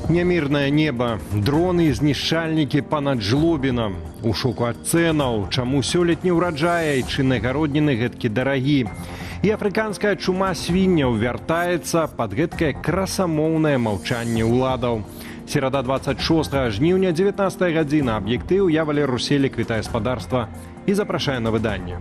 Нямірнае неба, дроны і знішчальнікі па-над жлобінам. У шоку ад цэнаў, чаму сёлетні ўраджае і чынныя гародніны гэткі дарагі. І афрыканская чума свінняў вяртаецца пад гэткае красамоўнае маўчанне ўладаў. Серада 26 жніўня, 19 гадзіна, аб'ектыў, я Валер Руселік, вітае гаспадарства і запрашае на выданне.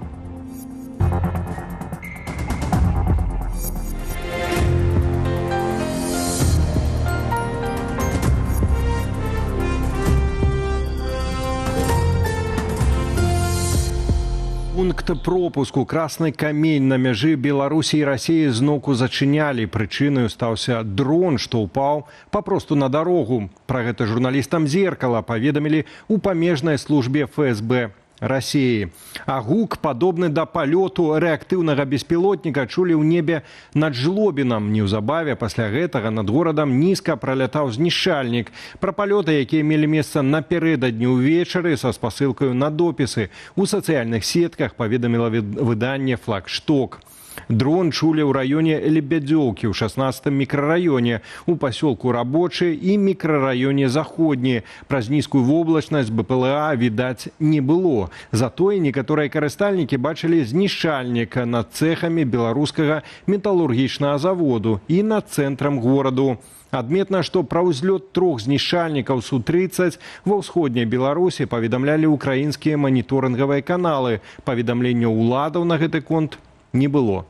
Пункт пропуску «Красны камень» на мяжы Беларусі і Расіі зноўку зачынялі. Прычынаю стаўся дрон, што ўпаў папросту на дарогу. Пра гэта журналістам «Зеркала» паведамілі ў памежнай службе ФСБ Расіі. А гук, падобны да палёту рэактыўнага беспілотніка, чулі ў небе над жлобінам. Неўзабаве пасля гэтага над горадам нізка пралятаў знішчальнік. Пра палёты, якія мелі месца напярэдадні ўвечары са спасылкаю на допісы, у сацыяльных сетках паведаміла выданне «Флагшток». Дрон чулі ў раёне Лебядзёўкі, ў 16-м мікрараёне, у пасёлку Рабочы і мікрараёне Заходні. Праз нізкую воблачнасць БПЛА відаць не было. Затое некаторыя карыстальнікі бачылі знішчальнік над цэхамі беларускага металургічнага заводу і над цэнтрам гораду. Адметна, што пра ўзлёт 3 знішчальнікаў Су-30 ва ўсходняй Беларусі паведамлялі ўкраінскія маніторынгавыя каналы. Паведамлення ўладаў на гэты конт не было.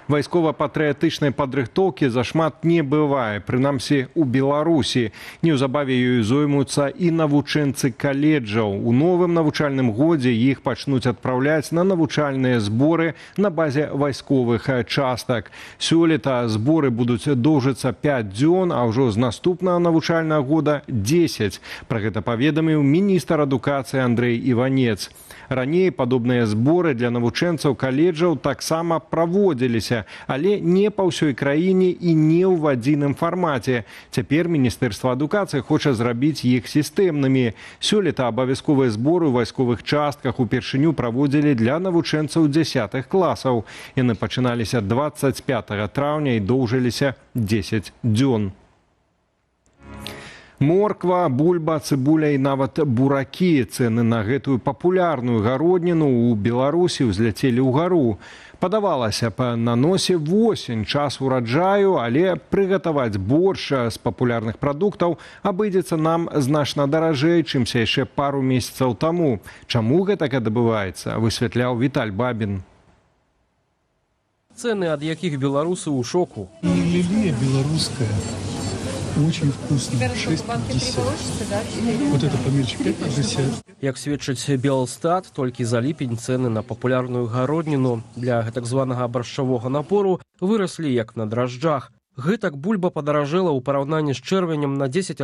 Вайскова-патрыятычнай падрыхтоўкі зашмат не бывае, прынамсі ў Беларусі. Неўзабаве ёю зоймуцца і навучэнцы каледжаў. У новым навучальным годзе іх пачнуць адпраўляць на навучальныя зборы на базе вайсковых частак. Сёлета зборы будуць доўжыцца 5 дзён, а ўжо з наступнага навучальнага года 10. Пра гэта паведаміў міністр адукацыі Андрэй Іванец. Раней падобныя зборы для навучэнцаў каледжаў таксама праводзіліся, але не па ўсёй краіне і не ў адзіным фармаце. Цяпер Міністэрства адукацыі хоча зрабіць іх сістэмнымі. Сёлета абавязковыя зборы ў вайсковых частках упершыню праводзілі для навучэнцаў 10 класаў. Яны пачыналіся 25 траўня і доўжыліся 10 дзён. Морква, бульба, цыбуля і нават буракі. Цэны на гэтую папулярную гародніну ў Беларусі ўзляцелі ўгару. Падавалася б, на носе восень, час ураджаю, але прыгатаваць борщ з папулярных прадуктаў абыдзецца нам значна даражэй, чымся яшчэ пару месяцаў таму. Чаму гэтак адбываецца, высвятляў Віталь Бабін. Цэны, ад якіх беларусы ў шоку. Лилия белорусская. Очень вкусно. 6,50. Вот это помельче 5,50. Як сведчыць Белстат, толькі за ліпень цэны на папулярную гародніну для гэтак званага баршчавога напору выраслі як на дражджах. Гэтак бульба падаражэла ў параўнанні з чэрвенем на 10%,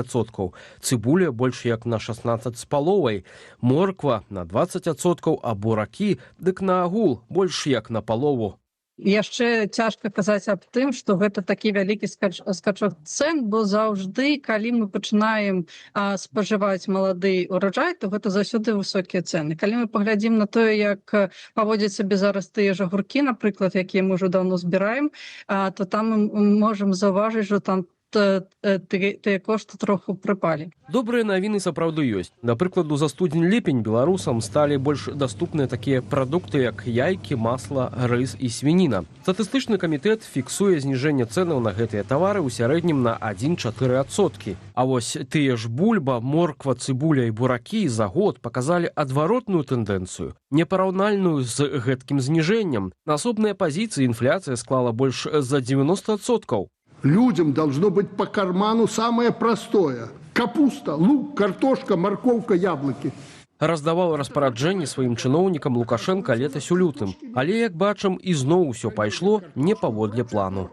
цыбуля больш як на 16,5%, морква на 20%, а буракі дык на агул больш як на палову. Яшчэ цяжка казаць аб тым, што гэта такі вялікі скачок цэн, бо заўжды, калі мы пачынаем спажываць малады ураджай, то гэта заўсёды высокія цэны. Калі мы паглядзім на тое, як паводзяць сабе зараз тыя ж агуркі, напрыклад, якія мы ўжо даўно збіраем, то там мы можам заўважыць, што там тыя кошты троху прыпалі. Добрыя навіны сапраўды ёсць. Напрыклад, за студзень-ліпень беларусам сталі больш даступныя такія прадукты, як яйкі, масла, рыс і свініна. Статыстычны камітэт фіксуе зніжэнне цэнаў на гэтыя тавары ў сярэднім на 1,4%. А вось тыя ж бульба, морква, цыбуля і буракі за год паказалі адваротную тэндэнцыю, непараўнальную з гэткім зніжэннем. На асобныя пазіцыі інфляцыя склала больш за 90%. Людям должно быть по карману самое простое. Капуста, лук, картошка, морковка, яблоки. Раздаваў распараджэнні сваім чыноўнікам Лукашенка летась у лютым. Але, як бачым, ізноў усё пайшло не паводле плану.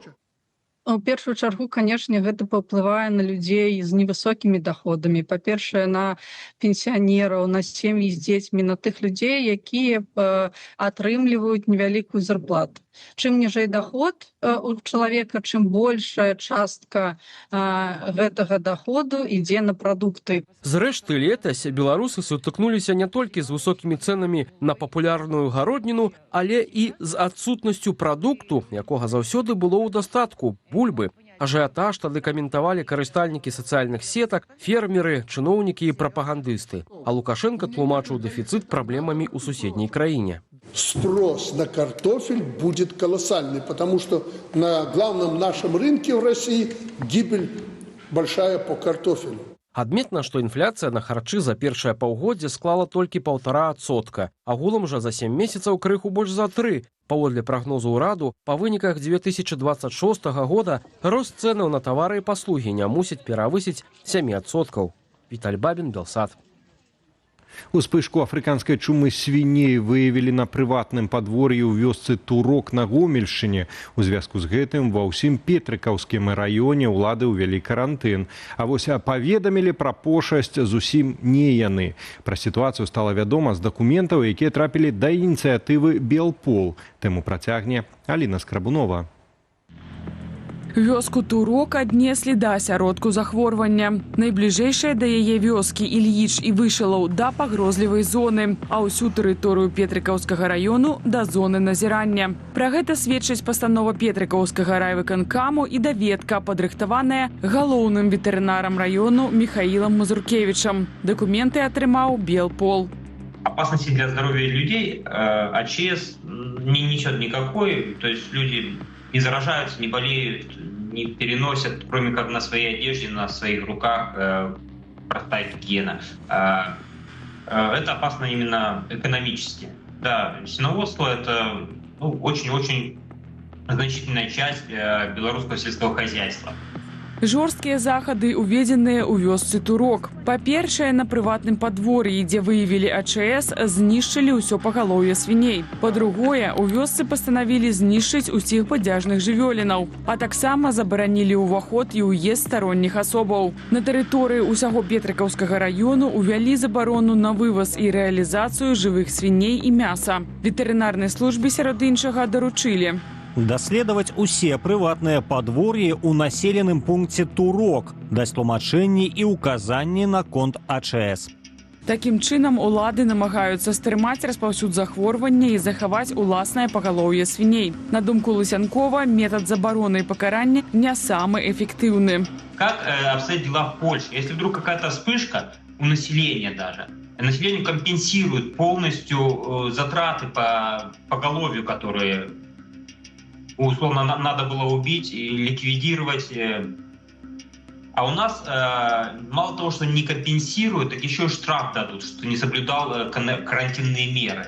У першую чаргу, канешне, гэта паўплывае на людзей з невысокімі даходамі. Па-першае, на пенсіянераў, на сем'і з дзецьмі, на тых людзей, якія атрымліваюць невялікую зарплату. Чым ніжэй доход у чалавека, чым большая частка гэтага доходу ідзе на прадукты. Зрэшты, летась беларусы сутыкнуліся не толькі з высокімі цэнамі на папулярную гародніну, але і з адсутнасцю прадукту, якога заўсёды было ў дастатку – бульбы. Ажыятаж тады каментавалі карыстальнікі сацыяльных сетак, фермеры, чыноўнікі і прапагандысты. А Лукашенко тлумачыў дэфіцыт праблемамі ў суседняй краіне. Спрос на картофель будет колоссальный, потому что на главном нашем рынке в России гибель большая по картофелю. Адметна, што інфляцыя на харчы за першае паўгоддзе склала толькі 1,5%, агулам жа за 7 месяцаў крыху больш за 3. Паводле прагнозу ўраду, па выніках 2026 года рост цэнаў на тавары і паслугі не мусіць перавысіць 7%. Віталь Бабін, Белсат. Успышку афрыканскай чумы свіней выявілі на прыватным падвор'і ў вёсцы Турок на Гомельшчыне. У звязку з гэтым ва ўсім Петрыкаўскім раёне ўлады ўвялі карантын. А вось паведамілі пра пошасць зусім не яны. Пра сітуацыю стала вядома з дакументаў, якія трапілі да ініцыятывы «Белпол». Тэму працягне Аліна Скрабунова. Вёску Турок аднеслі да асяродку захворвання. Найбліжэйшыя да яе вёскі Ільіч і Вышалаў да пагрозлівай зоны, а ўсю тэрыторыю Петрыкаўскага раёну да зоны назірання. Пра гэта сведчыць пастанова Петрыкаўскага райвыканкаму і даведка, падрыхтаваная галоўным ветэрынарам раёну Михаилом Мазуркевичем. Дакументы атрымаў Белпол. Опасности для здоровья людей АЧС не несет никакой, то есть люди не заражаются, не болеют, не переносят, кроме как на своей одежде, на своих руках, простая гигиена. Это опасно именно экономически. Да, свиноводство – это очень-очень значительная часть белорусского сельского хозяйства. Жорсткія захады уведзеныя ў вёсцы Турок. Па-першае, на прыватным падвор'і, дзе выявілі АЧС, знішчылі ўсё пагалоўе свіней. Па-другое, у вёсцы пастанавілі знішчыць усіх падзяжных жывёлінаў, а таксама забаранілі ўваход і ўезд старонніх асобаў. На тэрыторыі ўсяго Петрыкаўскага раёну увялі забарону на вываз і рэалізацыю жывых свіней і мяса. Ветэрынарнай службе сярод іншага даручылі даследаваць усе прыватныя падвор'і ў населеным пункце Турок, даць тлумачэнні і ўказанні наконт АЧС. Такім чынам, улады намагаюцца стрымаць распаўсюд захворвання і захаваць уласнае пагалоўе свіней. На думку Лысянкова, метад забароны і пакарання не самы эффектыўны. Как обстоят дела в Польше? Если вдруг какая-то вспышка у населения даже, населению компенсирует полностью затраты по поголовью, которые условно надо было убить и ликвидировать. А у нас мало того, что не компенсируют, так еще и штраф дадут, что не соблюдал карантинные меры.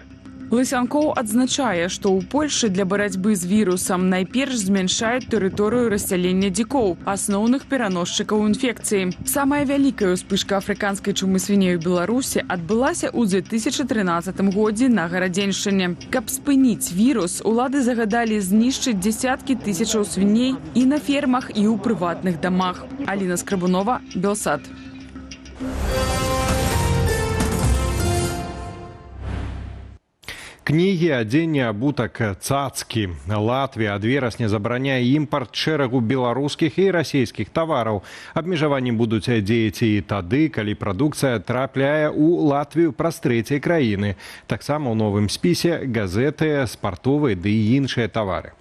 Лысянкоў адзначае, што ў Польшы для барацьбы з вірусам найперш змяншаюць тэрыторыю рассялення дзікоў, асноўных пераносчыкаў інфекцыі. Самая вялікая ўспышка афрыканскай чумы свіней у Беларусі адбылася ў 2013 годзе на Гарадзеншчыне. Каб спыніць вірус, улады загадалі знішчыць дзесяткі тысячаў свіней і на фермах, і ў прыватных дамах. Аліна Скрабунова, Белсат. Кнігі, адзенне, абутак, цацкі. Латвія ад верасня забараняе імпарт шэрагу беларускіх і расійскіх тавараў. Абмежаванні будуць дзеяць і тады, калі прадукцыя трапляе ў Латвію праз трэцяй краіны. Таксама ў новым спісе газеты, спартовыя ды і іншыя тавары.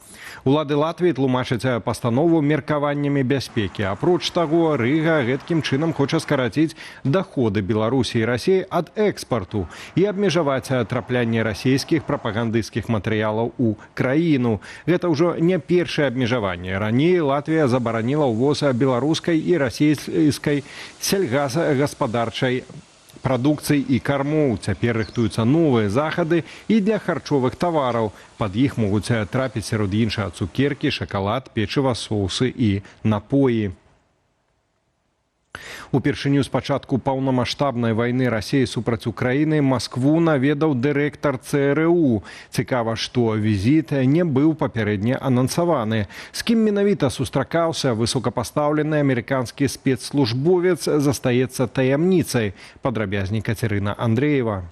Улады Латвіі тлумачаць пастанову меркаваннямі бяспекі. Апроч таго, Рыга гэткім чынам хоча скараціць даходы Беларусі і Расіі ад экспарту і абмежаваць траплянне расійскіх прапагандысцкіх матэрыялаў у краіну. Гэта ўжо не першае абмежаванне. Раней Латвія забараніла ўвоз беларускай і расійскай сельгасгаспадарчай прадукцыі і кармоў. Цяпер рыхтуюцца новыя захады і для харчовых тавараў. Пад іх могуць трапіць сярод іншага цукеркі, шакалад, печыва, соусы і напоі. Упершыню з пачатку паўнамаштабнай вайны Расіі супраць Украіны Маскву наведаў дырэктар ЦРУ. Цікава, што візіт не быў папярэдне анансаваны. З кім менавіта сустракаўся высокапастаўлены амерыканскі спецслужбовец застаецца таямніцай. Падрабязней Кацярына Андрэева.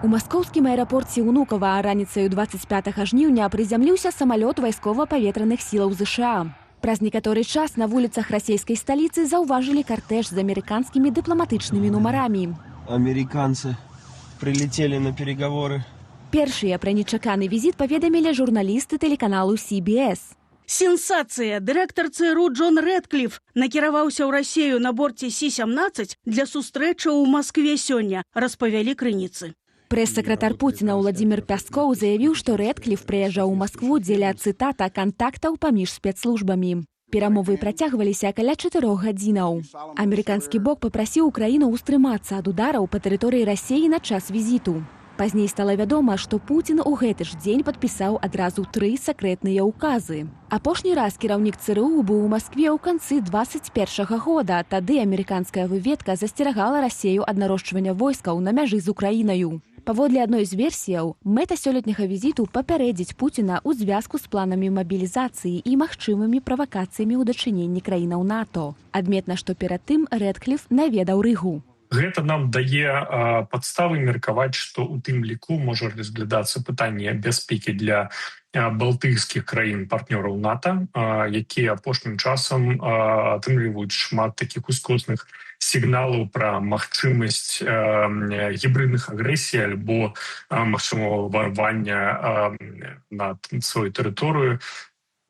У маскоўскім аэрапорце Унукава раніцаю 25 жніўня прызямліўся самалёт вайскова-паветраных сілаў ЗША. Праз некаторы час на вуліцах расійскай сталіцы заўважылі картэж з амерыканскімі дыпламатычнымі нумарамі. Американцы прилетели на переговоры. Першыя пра нечаканы візіт паведамілі журналісты тэлеканалу CBS. Сенсацыя! Дырэктар ЦРУ Джон Рэдкліф накіраваўся ў Расею на борце Сі-17 для сустрэчы ў Маскве сёння, распавялі крыніцы. Прэс-сакратар Пуціна Владзімір Пяскоў заявіў, што Рэдкліф прыязджаў у Маскву дзеля, цытата, кантактаў паміж спецслужбамі. Перамовы працягваліся каля 4 гадзінаў. Амерыканскі бок папрасіў Украіну ўстрымацца ад удараў па тэрыторыі Расеі на час візіту. Пазней стала вядома, што Пуцін у гэты ж дзень падпісаў адразу 3 сакрэтныя ўказы. Апошні раз кіраўнік ЦРУ быў у Маскве ў канцы 21-го года. Тады амерыканская выведка засцерагала Расею ад нарошчвання войскаў на мяжы з Украінаю. Паводле адной з версіяў, мэта сёлетняга візіту папярэдзіць Пуціна ў звязку з планамі мабілізацыі і магчымымі правакацыямі ў дачыненні краінаў НАТО. Адметна, што перад тым Рэдкліф наведаў Рыгу. Гэта нам дае падставы меркаваць, што ў тым ліку можа разглядацца пытанне бяспекі для балтыйскіх краін партнёраў НАТО, якія апошнім часам атрымліваюць шмат такіх ускосных сігналаў пра магчымасць гібридных агрэсій альбо магчымага ўварвання на сваю тэрыторыю,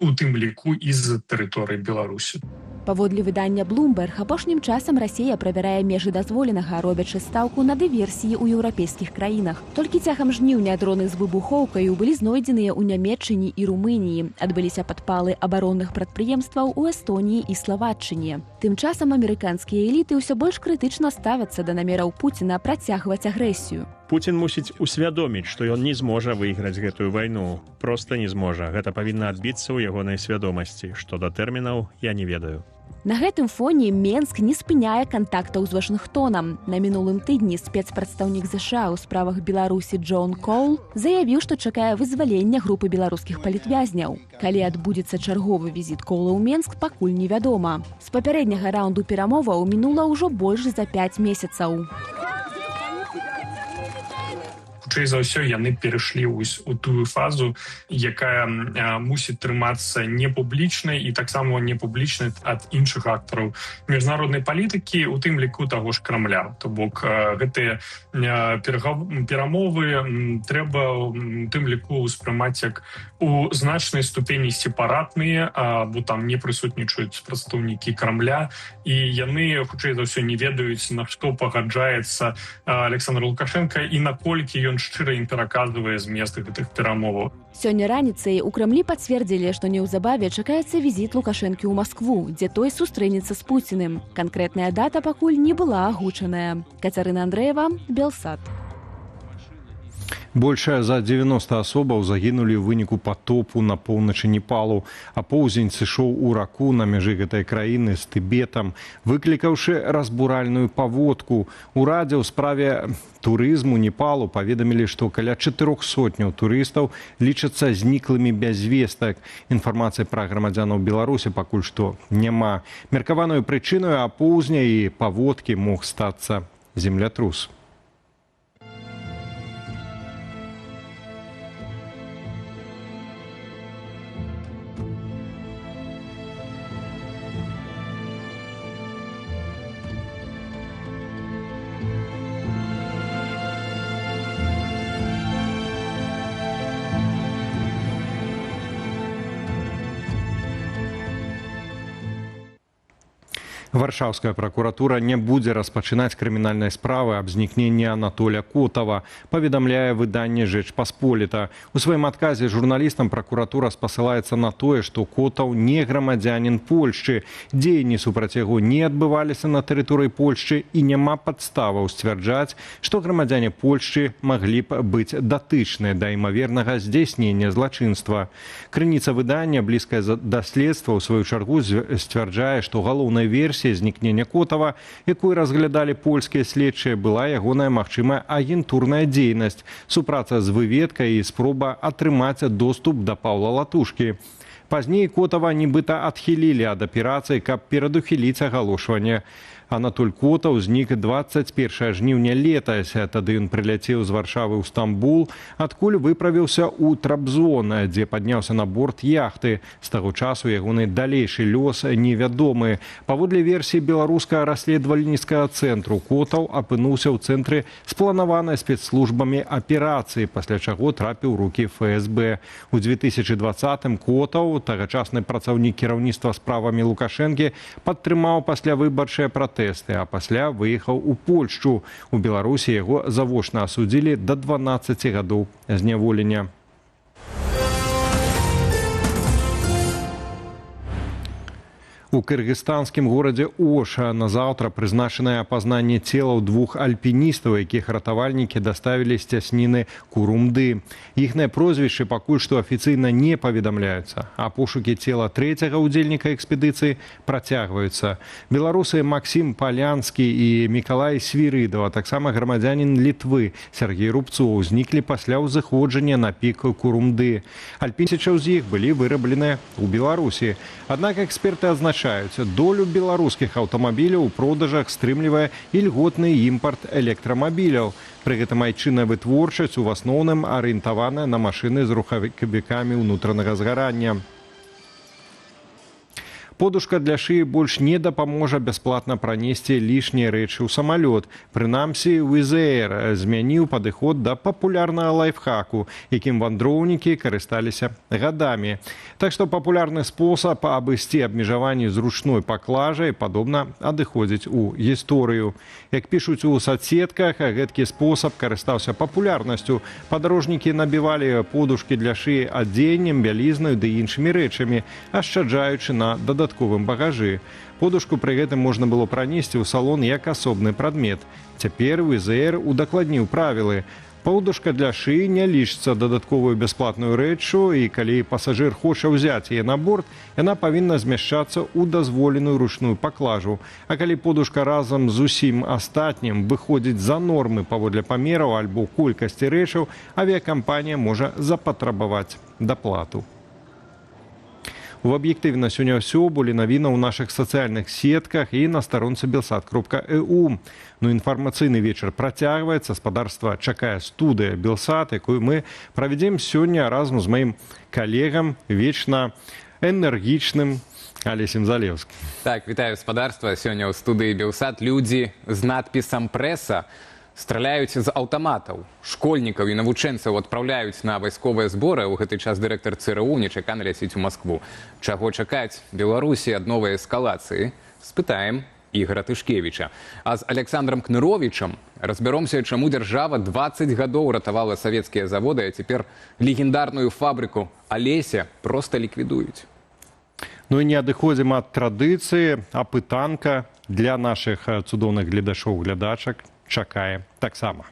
у тым ліку і з тэрыторыі Беларусі. Паводле выдання Bloomberg, апошнім часам Расія правярае межы дазволенага, робячы стаўку на дыверсіі ў еўрапейскіх краінах. Толькі цягам жніўня дроны з выбухоўкаю былі знойдзеныя ў Нямецчыне і Румыніі. Адбыліся падпалы абаронных прадпрыемстваў у Эстоніі і Славаччыне. Тым часам амерыканскія эліты ўсё больш крытычна ставяцца да намераў Пуціна працягваць агрэсію. Пуцін мусіць усвядоміць, што ён не зможа выйграць гэтую вайну. Проста не зможа. Гэта павінна адбіцца ў ягонай свядомасці. Што да тэрмінаў, я не ведаю. На гэтым фоне Менск не спыняе кантактаў з Вашынгтонам. На мінулым тыдні спецпрадстаўнік ЗША ў справах Беларусі Джон Коул заявіў, што чакае вызвалення групы беларускіх палітвязняў. Калі адбудзецца чарговы візіт Коула ў Менск, пакуль невядома. З папярэдняга раунду перамоваў мінула ўжо больш за 5 месяцаў. Хутчэй за ўсё, яны перайшлі у тую фазу, якая мусіць трымацца непублічнай і таксама непублічнай ад іншых актараў міжнароднай палітыкі, у тым ліку таго ж Крамля. То бок гэтыя перамовы трэба у тым ліку ўспрымаць як у значнай ступені сепаратныя, бо там не прысутнічаюць прадстаўнікі Крамля, і яны, хутчэй за ўсё, не ведаюць, на што пагаджаецца Александр Лукашенко і наколькі ён шчыра ім пераказвае змест гэтых перамоваў. Сёння раніцай у Крамлі пацвердзілі, што неўзабаве чакаецца візіт Лукашэнкі ў Маскву, дзе той сустрэнецца з Пуціным. Канкрэтная дата пакуль не была агучаная. Кацярына Андрэева, Белсат. Больш за 90 асобаў загінулі ў выніку патопу на поўначы Непалу, а поўзень сышоў у раку на мяжы гэтай краіны з Тыбетам, выклікаўшы разбуральную паводку. Урадзе ў справе турызму Непалу паведамілі, што каля 400 турыстаў лічацца зніклымі без вестак. Інфармацыі пра грамадзянаў Беларусі пакуль што няма. Меркаваною прычынаю апоўзня і паводкі мог стацца землятрус. Варшаўская пракуратура не будзе распачынаць крымінальнай справы аб знікненні Анатоля Котава, паведамляе выданне «Жэчпасполіта». У сваім адказе журналістам пракуратура спасылаецца на тое, што Котаў не грамадзянін Польшчы, дзеянні супраць яго не адбываліся на тэрыторыі Польшчы і няма падставаў сцвярджаць, што грамадзяне Польшчы маглі б быць датычныя да імавернага здзяйснення злачынства. Крыніца выдання, блізкая да следства, у сваю чаргу сцвярджае, што галоўнай версіяй знікнення Котава, якую разглядалі польскія следчыя, была ягоная магчымая агентурная дзейнасць, супраца з выведкай і спроба атрымаць доступ да Паўла Латушкі. Пазней Котава нібыта адхілілі ад аперацыі, каб перадухіліць агалошванне Анатоль Котаў знік 21 жніўня летась. Тады ён прыляцеў з Варшавы ў Стамбул, адкуль выправіўся ў Трабзон, дзе падняўся на борт яхты. З таго часу ягоны далейшы лёс невядомы. Паводле версіі беларускага расследавальніцкага цэнтру, Котаў апынуўся ў цэнтры спланаванай спецслужбамі аперацыі, пасля чаго трапіў у рукі ФСБ. У 2020-м Котаў, тагачасны працаўнік кіраўніцтва справамі Лукашэнкі, падтрымаў паслявыбарчыя пратэсты, а пасля выехаў у Польшчу. У Беларусі яго завочна асудзілі да 12 гадоў зняволення. У кыргызстанскім горадзе Оша на заўтра прызначанае апазнанне целаў двух альпіністаў, якіх ратавальнікі даставілі з цясніны Курумды. Іхныя прозвішчы пакуль што афіцыйна не паведамляюцца, а пошукі цела трэцяга ўдзельніка экспедыцыі працягваюцца. Беларусы Максім Палянскі і Мікалай Свірыдаў, а таксама грамадзянін Літвы Сергей Рубцоў зніклі пасля ўзыходжання на пік Курумды. Альпіністы з іх былі вырабленыя ў Беларусі. Аднак эксперты адзначаюць, долю беларускіх аўтамабіляў у продажах стрымлівае ільготны імпарт электрамабіляў. Пры гэтым айчынная вытворчасць у асноўным арыентаваная на машыны з рухавікамі ўнутранага згарання. Подушка для шыі больш не дапаможа бясплатна пранесці лішнія рэчы ў самалёт. Прынамсі, Wizz Air змяніў падыход да папулярнага лайфхаку, якім вандроўнікі карысталіся гадамі. Так што папулярны спосаб абысці абмежаванні зручной паклажай падобна адыходзіць у гісторыю. Як пішуць у садсетках, гэткі спосаб карыстаўся папулярнасцю. Падарожнікі набівалі подушкі для шыі адзеннем, бялізнаю ды іншымі рэчамі, ашчаджаючы на дадатковым багажы. Подушку пры гэтым можна было пранесці ў салон як асобны прадмет. Цяпер Wizz Air удакладніў правілы. Подушка для шыі не лічыцца дадатковую бясплатную рэччу, і калі пасажыр хоча ўзяць яе на борт, яна павінна змяшчацца ў дазволеную ручную паклажу. А калі подушка разам з усім астатнім выходзіць за нормы паводле памераў альбо колькасці рэчаў, авіякампанія можа запатрабаваць даплату. У аб'ектыве на сёння ўсё, болей навіна ў нашых сацыяльных сетках і на старонцы Белсат.eu. Ну, інфармацыйны вечар працягваецца, спадарства чакае студыя Белсат, якую мы правядзем сёння разам з маім калегам, вечна энергічным Алесем Залевскім. Так, вітаю спадарства. Сёння ў студыі Белсат людзі з надпісам «Прэса» страляюць з аўтаматаў. Школьнікаў і навучэнцаў адпраўляюць на вайсковыя зборы. У гэты час дырэктар ЦРУ нечакана ляціць у Маскву. Чаго чакаць Беларусі ад новай эскалацыі? Спытаем Ігора Тышкевіча. А з Александром Кныровічам разбяромся, чаму дзяржава 20 гадоў ратавала савецкія заводы, а цяпер легендарную фабрыку Алеся проста ліквідуюць. Ну і не адыходзім ад традыцыі, апытанка для нашых цудоўных гледачоў-глядачак чакае таксама.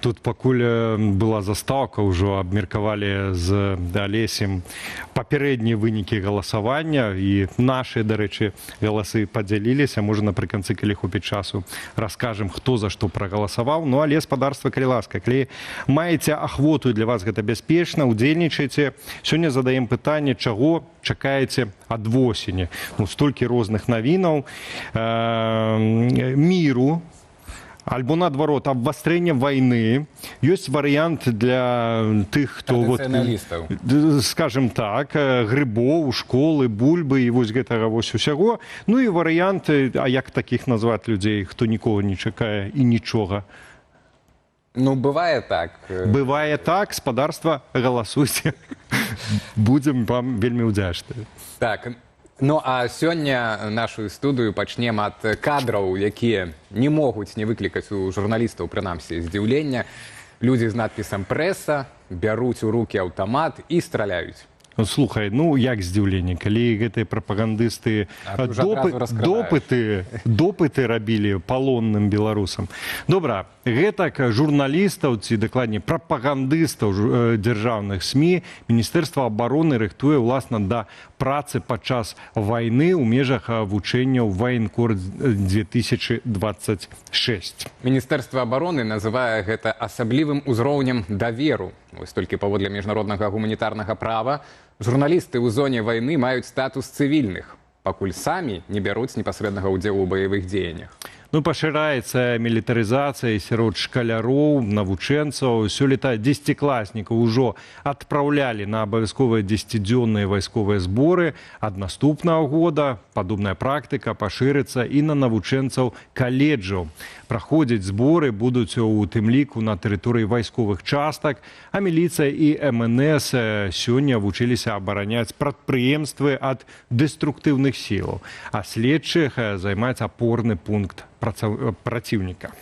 Тут пакуль была застаўка, ўжо абмеркавалі з Алесем папярэднія вынікі галасавання, і нашы, дарэчы, галасы падзяліліся. Можа, напрыканцы, калі хопіць часу, раскажам, хто за што прагаласаваў. Ну, але, спадарства, калі ласка, калі маеце ахвоту, для вас гэта бяспечна, удзельнічайце. Сёння задаем пытанне, чаго чакаеце ад восені. Ну, столькі розных навінаў, міру, альбо, наадварот, абвастрэння вайны. Ёсць варыянт для тых, хто... Традыцыяналістаў. Скажем так, грыбоў, школы, бульбы і вось гэтага вось усяго. Ну і варыянт, а як такіх назваць людзей, хто нікога не чакае і нічога? Ну, бывае так. Бывае так, спадарства, галасуйце. Будзем вам вельмі ўдзячныя. Так. Ну, а сёння нашу студыю пачнем ад кадраў, якія не могуць не выклікаць у журналістаў, прынамсі, здзіўлення. Людзі з надпісам «Прэса» бяруць у рукі аўтамат і страляюць. Ну, слухай, ну як здзіўленне, калі гэтыя прапагандысты допыты рабілі палонным беларусам. Добра, гэтак журналістаў ці дакладней прапагандыстаў дзяржаўных СМІ Міністэрства абароны рыхтуе ўласна да працы падчас вайны ў межах вучэнняў Ваенкор 2026. Міністэрства абароны называе гэта асаблівым узроўнем даверу. Вось толькі паводле міжнароднага гуманітарнага права журналісты ў зоне вайны маюць статус цывільных, пакуль самі не бяруць непасрэднага ўдзелу ў баявых дзеяннях. Ну, пашыраецца мілітарызацыя сярод шкаляроў, навучэнцаў. Сёлета 10класнікаў ужо адпраўлялі на абавязковыя 10-дзённыя вайсковыя зборы. Ад наступнага года падобная практыка пашырыцца і на навучэнцаў каледжаў. Праходзіць зборы будуць у тым ліку на тэрыторыі вайсковых частак, а міліцыя і МНС сёння вучыліся абараняць прадпрыемствы ад дэструктыўных сілаў, а следчых займаць апорны пункт праціўніка.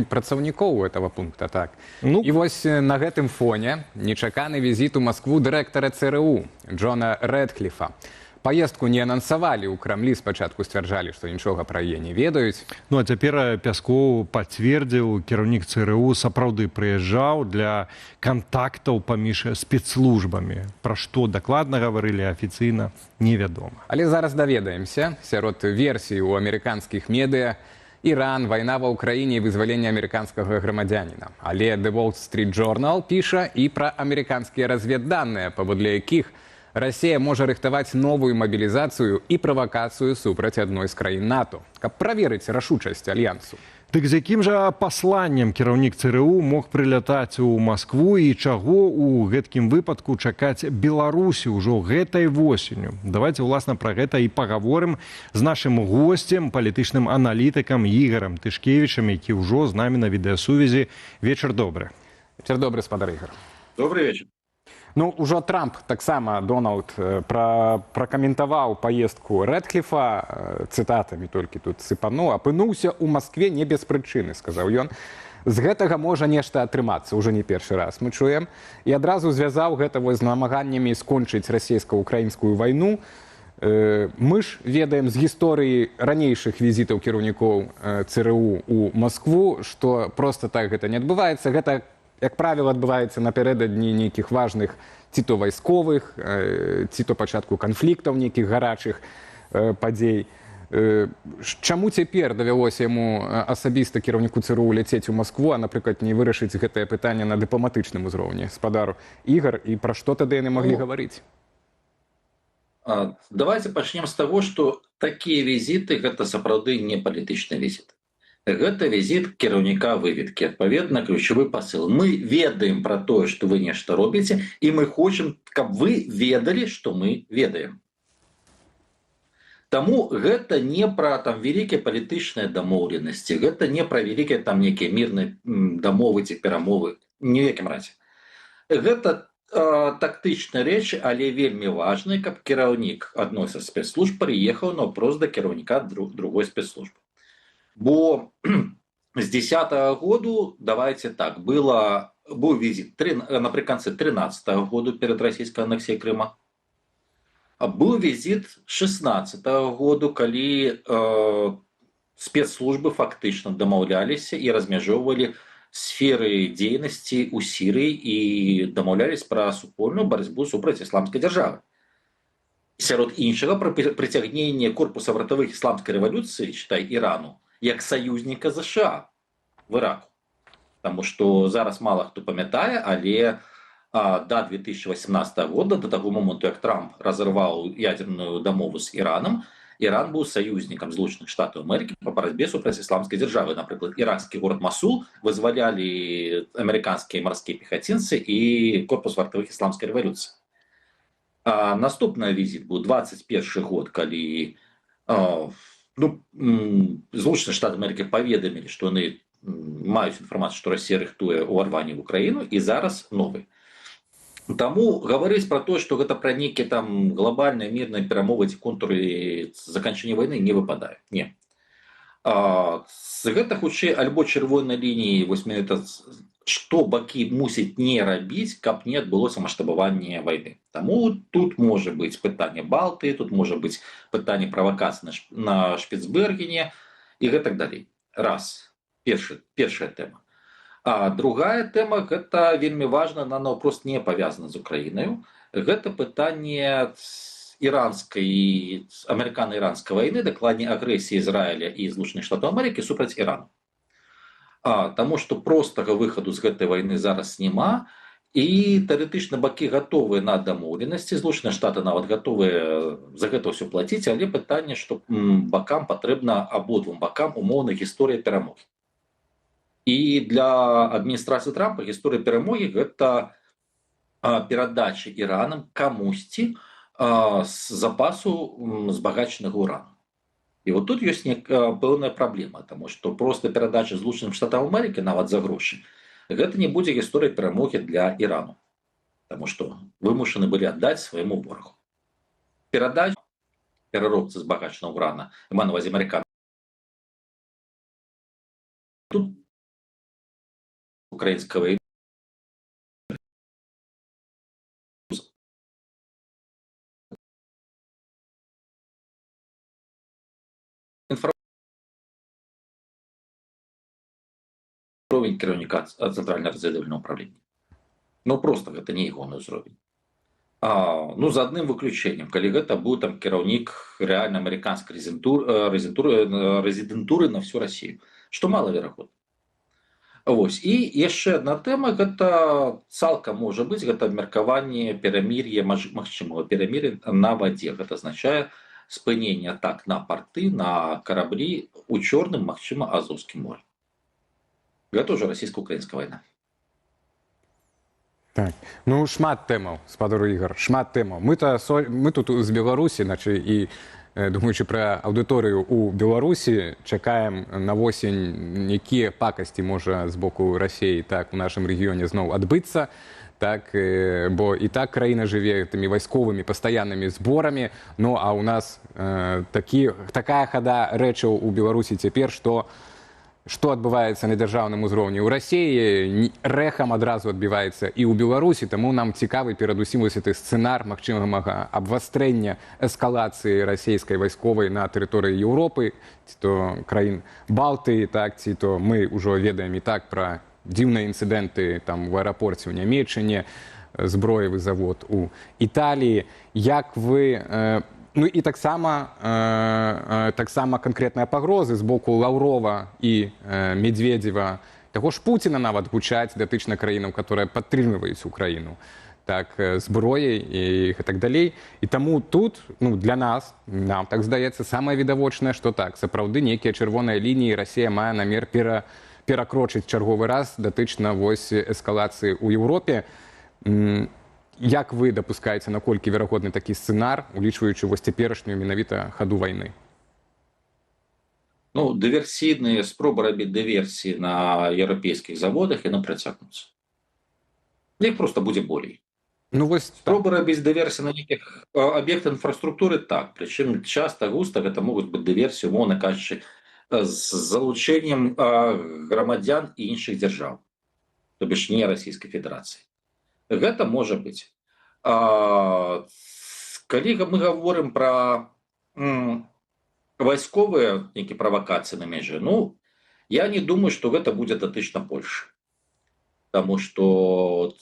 Працаўнікоў этого пункта, так. І вось на гэтым фоне нечаканы візіт у Маскву дырэктара ЦРУ Джона Рэдкліфа. Паездку не анансавалі ў Крамлі, спачатку сцвярджалі, што нічога пра яе не ведаюць. Ну, а цяпер Пяскоў пацвердзіў, кіраўнік ЦРУ сапраўды прыязджаў для кантактаў паміж спецслужбамі. Пра што дакладна гаварылі афіцыйна, невядома. Але зараз даведаемся, сярод версій у амерыканскіх медыа Іран, вайна ва ўкраіне і вызваленне амерыканскага грамадзяніна. Але The Wall Street Journal піша і пра амерыканскія разведданыя, паводле якіх Расія можа рыхтаваць новую мабілізацыю і правакацыю супраць адной з краін НАТО, каб праверыць рашучасць альянсу. Дык з якім жа пасланнем кіраўнік ЦРУ мог прылятаць у Маскву і чаго ў гэткім выпадку чакаць Беларусі ўжо гэтай восенню? Давайте, уласна, пра гэта і пагаворым з нашым госцем, палітычным аналітыкам Ігорам Тышкевічам, які ўжо з намі на відэасувязі. Вечар добры. Вечар добры, спадар Ігор. Добрый вечер. Ну, ужо Трамп, таксама Дональд, пракаментаваў паездку Рэдкліфа, цытатамі толькі тут сыпану, апынуўся ў Маскве не без прычыны, сказаў ён. З гэтага можа нешта атрымацца, ўжо не першы раз мы чуем. І адразу звязаў гэта з намаганнямі скончыць расійска-украінскую вайну. Мы ж ведаем з гісторыі ранейшых візітаў кіраўнікоў ЦРУ ў Маскву, што проста так гэта не адбываецца. Гэта, як правіла, адбываецца напярэдадні нейкіх важных ці то вайсковых, ці то пачатку канфліктаў, нейкіх гарачых падзей. Чаму цяпер давялося яму асабіста кіраўніку ЦРУ ляцець у Маскву, а, напрыклад, не вырашыць гэтае пытанне на дыпламатычным узроўні? Спадар Ігор, і пра што тады яны маглі гаварыць? Давайте пачнем з таго, што такія візіты – гэта сапраўды не палітычны візіт. Гэта візіт кіраўніка выведкі. Адпаведна, ключавы пасыл. Мы ведаем пра тое, што вы нешта робіце, і мы хочам, каб вы ведалі, што мы ведаем. Таму гэта не пра вялікія палітычныя дамоўленасці, гэта не пра вялікія нейкія мірныя дамовы ці перамовы. Ні ў якім разе. Гэта тактычная рэч, але вельмі важная, каб кіраўнік адной са спецслужб прыехаў наўпрост да кіраўніка другой спецслужбы. Бо з 10-го году, давайте так, быў візіт напрыканцы 13-го году перад расійскай анексіяй Крыма. Быў візіт 16-го году, калі спецслужбы фактычна дамаўляліся і размяжоўвалі сферы дзейнасці ў Сірыі і дамаўляліся пра супольную барацьбу супраць ісламскай дзяржавы. Сярод іншага, пра прыцягненне корпуса вартавых ісламскай рэвалюцыі, чытай, Ірану, як саюзніка США в Іраку. Таму што зараз мала хто памятае, але да 2018 года, да таго моманту, як Трамп разарваў ядерную дамову з Іранам, Іран быў саюзнікам Злучаных Штатаў Амерыкі па барацьбе супраць ісламскай дзяржавы. Напрыклад, іранскі горад Масул вызвалялі амерыканскія марскія пехацінцы і корпус вартавых ісламскай рэвалюцыі. Наступны візіт быў 21 год, калі Злучаныя Штаты Амерыкі паведамілі, што яны маюць інфармацыю, што Расія рыхтуе ўварванне ў Украіну, і зараз новы. Таму гаварыць пра тое, што гэта пра нейкія глобальныя мірныя перамовы ці контуры заканчэння вайны не выпадае. Не. Гэта хутчэй альбо чырвонай лініі, вось менавіта што бакі мусяць не рабіць, каб не адбылося маштабаванне вайны. Таму тут можа быць пытанне Балтыі, тут можа быць пытанне правакацыі на Шпіцбергене і гэтак далей. Раз. Першая тэма. А другая тэма, гэта вельмі важна, она наўпрост не павязана з Украінаю. Гэта пытанне амерыкана-іранскай вайны, дакладней агрэсіі Ізраіля і Злучаных Штатаў Амерыкі супраць Ірану. Таму што простага выхаду з гэтай вайны зараз няма, і тэарэтычна бакі гатовыя на дамоўленасці, Злучаныя Штаты нават гатовыя за гэта ўсё плаціць, але пытанне, што бакам патрэбна, абодвум бакам умоўна гісторыя перамогі. І для адміністрацыі Трампа гісторыя перамогі гэта перадача Іранам камусьці з запасу збагачанага урану. І вот тут ёсць пэўная праблема, таму што проста перадача Злучаных Штатаў Амерыкі нават за грошы, гэта не будзе гісторыя перамогі для Ірану, таму што вымушаны былі аддаць свайму ворагу. Перадача пераробцы збагачанага урана, маю на ўвазе амерыканцаў. Тут украінская вайна ўзровень кіраўніка цэнтральна-разведвальнага ўправлення. Ну просто гэта не ягоны ўзровень. Ну за адным выключэннем, калі гэта быў там кіраўнік рэальна амерыканскай рэзідэнтуры на всю Расію, што малаверагодна. Вось. І яшчэ адна тэма, гэта цалкам можа быць, гэта абмеркаванне перамір'я, магчымага перамір'я на вадзе. Гэта азначае спыненне атак на парты, на караблі у Чорным, магчыма, Азовскім моры. Гэта ўжо расійска-украінская вайна. Так. Ну, шмат тэмаў, спадару Ігар, шмат тэмаў. Мы тут з Беларусі, і думаючы пра аўдыторыю ў Беларусі, чакаем на восень, якія пакасці можа з боку Расіі так у нашым рэгіёне зноў адбыцца, так, бо і так краіна жыве тымі вайсковымі пастаяннымі зборамі, ну а ў нас такая хада рэчаў у Беларусі цяпер, што адбываецца на дзяржаўным узроўні ў Расіі, рэхам адразу адбіваецца і ў Беларусі, таму нам цікавы перадусім вось гэты сцэнар магчымага абвастрэння эскалацыі расійскай вайсковай на тэрыторыі Еўропы, ці то краін Балтыі, так, ці то мы ўжо ведаем і так пра дзіўныя інцыдэнты там у аэрапорце ў Нямеччыне, зброевы завод у Італіі. Як вы... Ну і таксама канкрэтныя пагрозы з боку Лаўрова і Медведзева, таго ж Пуціна нават гучаць датычна краінам, которые падтрымліваюць Украіну, так, зброяй і так далей. І таму тут, ну, для нас, нам так здаецца, самае відавочнае, што так, сапраўды нейкія чырвоныя лініі Расія мае намер перакрочыць чарговы раз датычна вось эскалацыі ў Еўропе. Як вы дапускаеце, наколькі верагодны такі сцэнар, улічваючы вось цяперашнюю менавіта хаду вайны? Ну, дыверсійныя спробы рабіць дыверсіі на еўрапейскіх заводах яны працягнуцца. Іх проста будзе болей. Ну, вось спробы рабіць дыверсіі на нейкіх аб'ектах інфраструктуры так, прычым часта густа гэта могуць быць дыверсіі, умоўна кажучы, з залучэннем грамадзян і іншых дзяржаў, то бишь не Расійскай Федэрацыі. Гэта можа быць. Калі мы гаворым пра вайсковыя нейкія правакацыі на мяжы, ну, я не думаю, што гэта будзе датычна Польшы. Таму што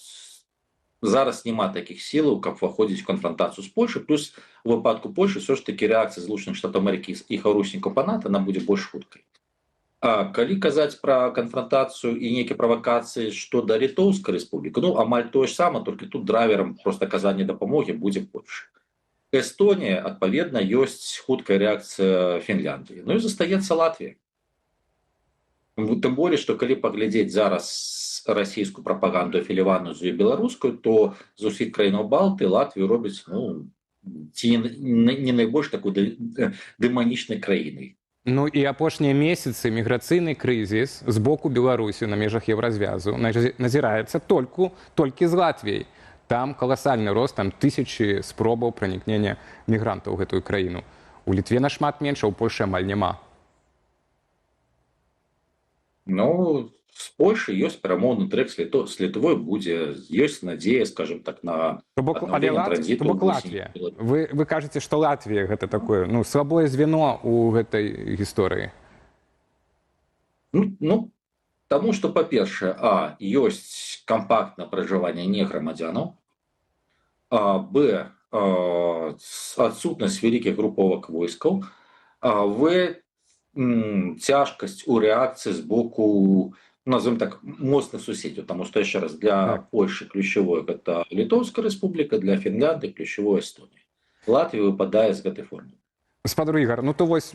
зараз няма такіх сілаў, каб уваходзіць у канфрантацыю з Польшай, плюс у выпадку Польшы ўсё ж такі рэакцыя Злучаных Штатаў Амерыкі і іх хаўруснікаў па НАТО, она будзе больш хуткай. Калі казаць пра канфрантацыю і нейкія правакацыі што да Літоўскай рэспублікі, ну, амаль тое ж сама, толькі тут драйверам проста аказання дапамогі будзе Польша. Эстонія, адпаведна, ёсць хуткая рэакцыя Фінляндыі. Ну і застаецца Латвія. Тым болей, што калі паглядзець зараз расійскую прапаганду афіляваную з беларускую, то з усіх краінаў Балты Латвію робяць, ну, ці не найбольш такой дэманічнай краінай. Ну і апошнія месяцы міграцыйны крызіс з боку Беларусі на межах еўразвязу назіраецца толькі з Латвіяй. Там каласальны рост, там тысячы спробаў пранікнення мігрантаў у гэтую краіну. У Літве нашмат менш, а ў Польшы амаль няма. Ну, з Польшай ёсць перамоўны трэк з Літвой будзе, ёсць надзея, скажем так, на аднаўленне транзіту. Латвія. Вы кажаце, што Латвія гэта такое, ну, слабое звено ў гэтай гісторыі. Ну, таму што, па-першае, ёсць кампактнае пражыванне неграмадзянаў, б, адсутнасць вялікіх груповак войскаў, в, цяжкасць у рэакцыі з боку, назовем так, моцных суседзяў, таму што, яшчэ раз, для Польшы ключавой гэта Літоўская рэспубліка, для Фінляндыі ключавой Эстонія. Латвія выпадае з гэтай формы. Гаспадар Ігар, ну то вось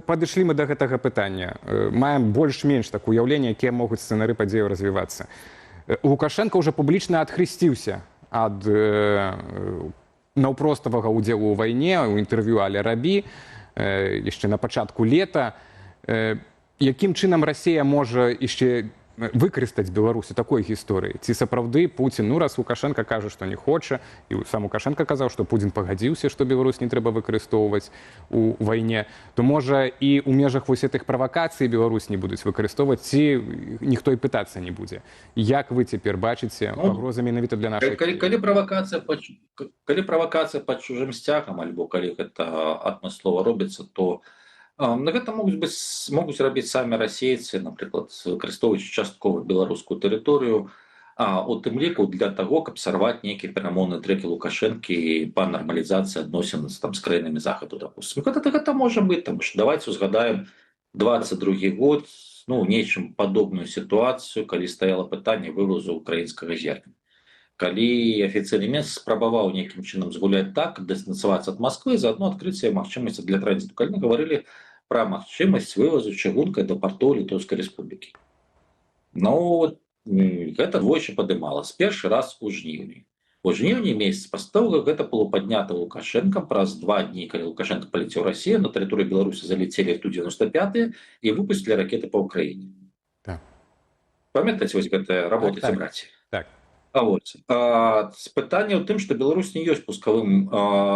падышлі мы да гэтага пытання. Маем больш-менш так уяўленне, якія могуць сцэнары падзеяў развівацца. Лукашенко ўжо публічна адхрысціўся ад наўпроставага ўдзелу ў вайне, у інтэрв'ю але рабі, яшчэ на пачатку лета. Якім чынам Расія можа яшчэ выкарыстаць Беларусь у такой гісторыі? Ці сапраўды Пуцін, ну раз Лукашенко кажа, што не хоча, і сам Лукашенко казаў, што Пуцін пагадзіўся, што Беларусь не трэба выкарыстоўваць у вайне, то можа і ў межах вось гэтых правакацый Беларусь не будуць выкарыстоўваць, ці ніхто і пытацца не будзе. Як вы цяпер бачыце пагрозы менавіта для нашай краіны? Калі правакацыя пад чужым сцягам, альбо калі гэта адмыслова робіцца, то гэта могуць рабіць самі расейцы, напрыклад, выкарыстоўваючы часткова беларускую тэрыторыю, у тым ліку для таго, каб сарваць нейкія перамоўныя трэкі Лукашэнкі па нармалізацыі адносін з краінамі захаду, допустим. Гэта можа быць, таму што давайце узгадаем 22 год, ну, нечым падобную сітуацыю, калі стаяла пытанне вывозу украінскага зерня. Калі афіцыйны месяц спрабаваў нейкім чынам згуляць так, дыстанцавацца ад Масквы, заадно адкрыць сабе магчымасці для транзіту. Калі мы гаварылі пра магчымасць вывазу чыгункай да партоў Літоўскай рэспублікі. Ну, гэта двойчы падымалася. Першы раз у жніўні. У жніўні месяц пасля таго, как гэта было паднята Лукашэнкам, праз 2 дні, калі Лукашенко палецеў у Расію, на тэрыторыю Беларусі залецелі Ту-95 і выпусцілі ракеты па Ўкраіне. Памятаеце вось гэтыя работы зібраці? Так. Пытанне ў тым, што Беларусь не ёсць пускавым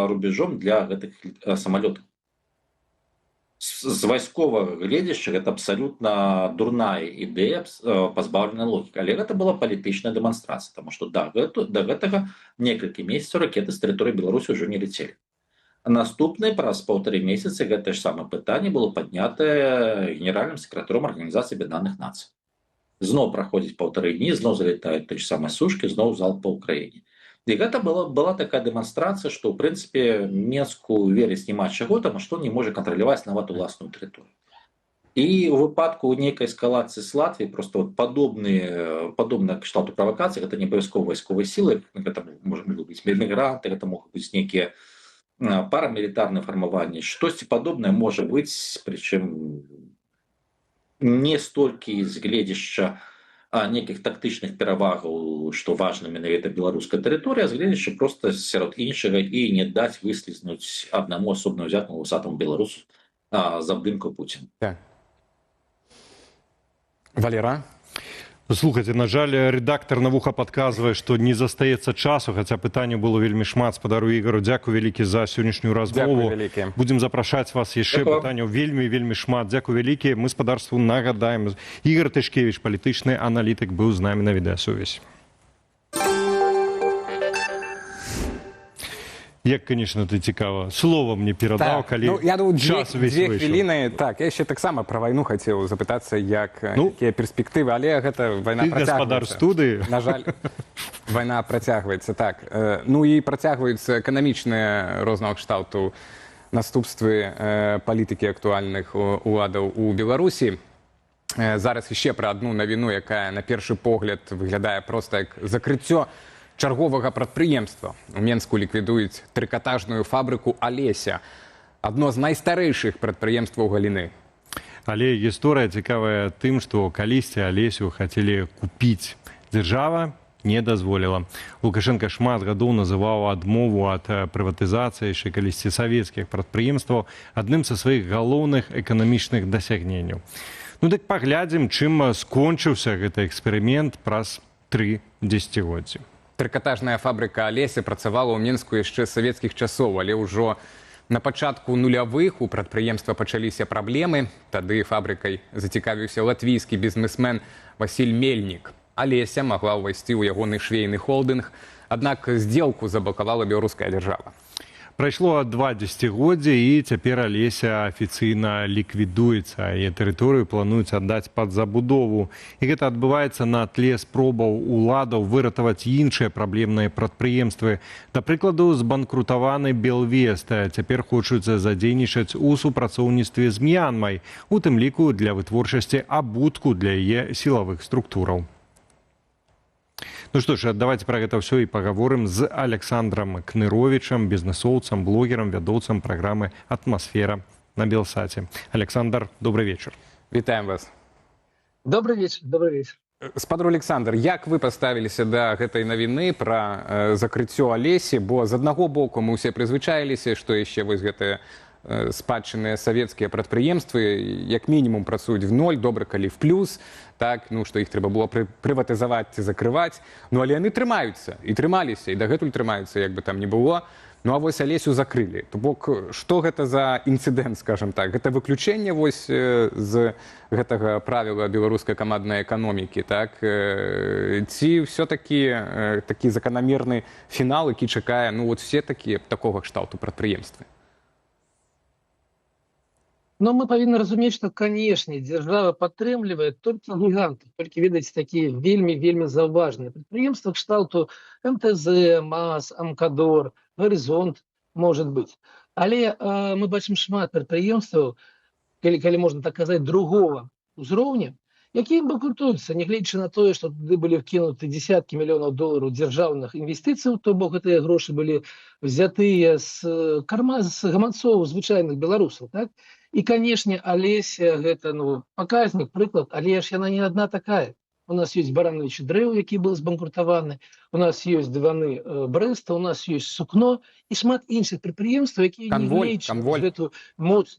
рубежом для гэтых самалётаў. З вайсковага гледзяшча гэта абсалютна дурная ідэя, пазбаўленая логікі. Але гэта была палітычная дэманстрацыя, таму што да гэтага некалькі месяцаў ракеты з тэрыторыі Беларусі ўжо не ляцелі. Наступны праз 1,5 месяцы гэтае ж самае пытанне было паднятае генеральным сакратаром Арганізацыі Аб'яднаных Нацый. Зноў праходзіць 1,5 дні, зноў залетаюць той ж самай сушкі, зноў залп па Ўкраіне. І гэта была такая дэманстрацыя, што, ў прынцыпе, Мінску верыць няма чаго, таму што не можа кантраляваць нават уласную тэрыторыю. І ў выпадку нейкай эскалацыі з Латвіі проста падобная кшталту правакацыі, гэта не абавязкова вайсковыя сілы, гэта можа быць мігранты, гэта могуць быць нейкія парамілітарныя фармаванні, штосьці падобнае можа быць, прычым не столькі з гледзяшча нейкіх тактычных перавагаў, што важна менавіта беларуская тэрыторыя, а з гледзяшча проста сярод іншага і не даць выслізнуць аднаму асобна ўзятаму вусатаму беларусу з абдымку Пуціна. Валера? Слухайте, на жаль, редактор на вуха падказвае, што не застаецца часу, хаця пытанняў было вельмі шмат. Спадару Ігару, дзякуй вялікі за сённяшнюю размову. Будзем запрашаць вас яшчэ, пытанняў вельмі шмат. Дзякуй вялікі. Мы спадарству нагадаем. Ігар Тышкевіч, палітычны аналітык, быў з намі на відэасувязь. Як, конечно, ты цікава. Слово мне перадаў, калі час увесь выйшаў. 2 хвіліны. Так, я яшчэ таксама пра вайну хацеў запытацца, якія перспектывы, але гэта вайна працягваецца. Ты гаспадар студыі. На жаль, вайна працягваецца, так. Ну і працягваюцца эканамічныя рознага кшталту наступствы палітыкі актуальных уладаў у Беларусі. Зараз яшчэ пра адну навіну, якая на першы погляд выглядае проста як закрыццё чарговага прадпрыемства. У Менску ліквідуюць трыкатажную фабрыку «Алеся». Адно з найстарэйшых прадпрыемстваў галіны. Але гісторыя цікавая тым, што калісьці «Алесю» хацелі купіць. Дзяржава не дазволіла. Лукашенко шмат гадоў называў адмову ад прыватызацыі яшчэ калісьці савецкіх прадпрыемстваў адным са сваіх галоўных эканамічных дасягненняў. Ну дык паглядзім, чым скончыўся гэты эксперымент праз 3 дзесяцігоддзі. Трыкатажная фабрыка «Алеся» працавала ў Менску яшчэ з савецкіх часоў, але ўжо На пачатку нулявых у прадпрыемства пачаліся праблемы. Тады фабрыкай зацікавіўся латвійскі бізнесмен Васіль Мельнік. Алеся магла ўвайсці ў ягоны швейны холдынг, аднак здзелку заблакавала беларуская дзяржава. Прайшло 2 дзесяцігоддзя, і цяпер Алеся афіцыйна ліквідуецца. Яе тэрыторыю плануюць аддаць пад забудову. І гэта адбываецца на тле спробаў уладаў выратаваць іншыя праблемныя прадпрыемствы. Да прыкладу, збанкрутаваны Белвест. Цяпер хочуць задзейнічаць у супрацоўніцтве з М'янмай, у тым ліку для вытворчасці абутку для яе сілавых структураў. Ну што ж, давайте пра гэта ўсё і пагаворым з Александром Кныровичем, бізнесоўцам, блогерам, вядоўцам праграмы «Атмасфера» на Белсаце. Александр, добрый вечер. Вітаем вас. Добрый вечер, добрый вечер. Спадар Александр, як вы паставіліся да гэтай навіны пра закрыццё Алесі? Бо з аднаго боку мы ўсе прызвычаіліся, што яшчэ вось гэтыя спадчынныя савецкія прадпрыемствы як мінімум працуюць в ноль, добра калі в плюс, так, ну, што іх трэба было прыватызаваць ці закрываць. Ну, але яны трымаюцца, і трымаліся, і дагэтуль трымаюцца, як бы там ні было. Ну, а вось Алесю закрылі. То бок, што гэта за інцыдэнт, скажам так? Гэта выключэнне вось з гэтага правіла беларускай каманднай эканомікі, так? Ці ўсё-такі такі заканамерны фінал, які чакае, ну, вот все такога кшталту прадпрыемствы? Но мы повинны разуметь, что, конечно, держава падтрымлівае толькі гігантаў, толькі, відаць, такія вельмі заўважныя прадпрыемствы кшталту МТЗ, МАЗ, Амкадор, Горизонт, может быть. Але мы бачым шмат прадпрыемстваў, калі можна так казаць, другого ўзроўня, якія банкрутуюцца, нягледзячы на тое, што туды былі вкінуты десяткі мільёнаў долараў дзяржаўных інвестыцый, то бок гэтыя грошы былі взятыя з гаманцоў звычайных беларусаў, так? І, канешне, Алеся гэта, ну, паказнік, прыклад, але ж яна не адна такая. У нас ёсць Барановичі Дрэў, які быў збанкрутаваны, у нас ёсць дываны Брэста, у нас ёсць Сукно і шмат іншых прадпрыемстваў, якія не лечаць гэту моц.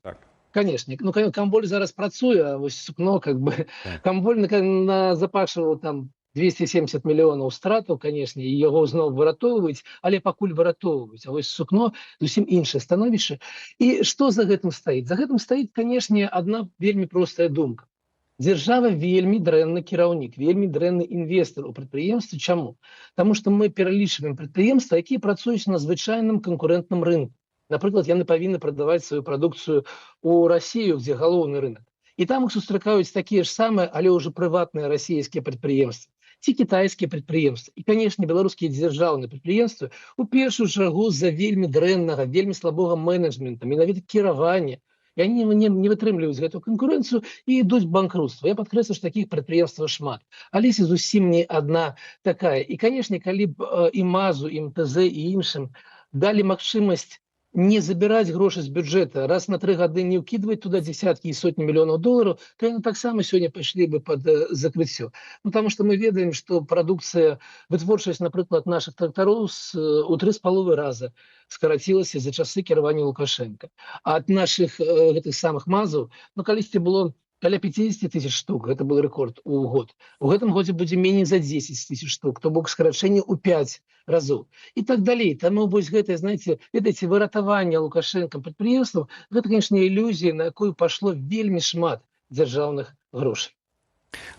Конечно, ну, Камболь зараз працуе, а вось Сукно, как бы, Камболь запашываў там 270 мільёнаў стратаў, конечно, і яго зноў выратоўваюць, але пакуль выратоўваюць. А вось Сукно зусім іншае становішча. І што за гэтым стаіць? За гэтым стаіць, канешне, адна вельмі простая думка. Дзяржава вельмі дрэнны кіраўнік, вельмі дрэнны інвестар у прадпрыемстве. Чаму? Таму што мы пералічваем прадпрыемствы, якія працуюць на звычайным канкурэнтным рынку. Напрыклад, яны павінны прадаваць сваю прадукцыю ў Расію, дзе галоўны рынок. І там іх сустракаюць такія ж самыя, але ўжо прыватныя расійскія прадпрыемствы ці кітайскія прадпрыемствы. І, канешне, беларускія дзяржаўныя прадпрыемствы у першую чаргу з-за вельмі дрэннага, вельмі слабога менеджмента, менавіта кіравання. І яны не вытрымліваюць гэту канкурэнцыю і ідуць банкрутства. Я падкрэслю, што такіх прадпрыемстваў шмат. Алеся зусім не адна такая. І, канешне, калі б і МАЗу, і МТЗ, і іншым далі магчымасць не забирать гроши з бюджета, раз на 3 гады не ўкидывать туда десятки и сотни миллионов долларов, то яны таксама сегодня пошли бы под закрыццё. Ну, потому что мы ведаем, что продукция, вытворчасць, напрыклад, наших тракторов у 3,5 раза скарацілася за часы кіравання Лукашенко. А от наших гэтых самых МАЗаў, ну, калісьці было каля 50 тысяч штук, гэта был рэкорд у год. У гэтым годзе будзе меней за 10 тысяч штук, то бок скарачэнне ў 5 разоў. І так далей. Таму вось гэта, знаете, ведаеце, выратаванне Лукашенко прадпрыемстваў, гэта, конечно, ілюзія, на якую пашло вельмі шмат дзяржаўных грошай.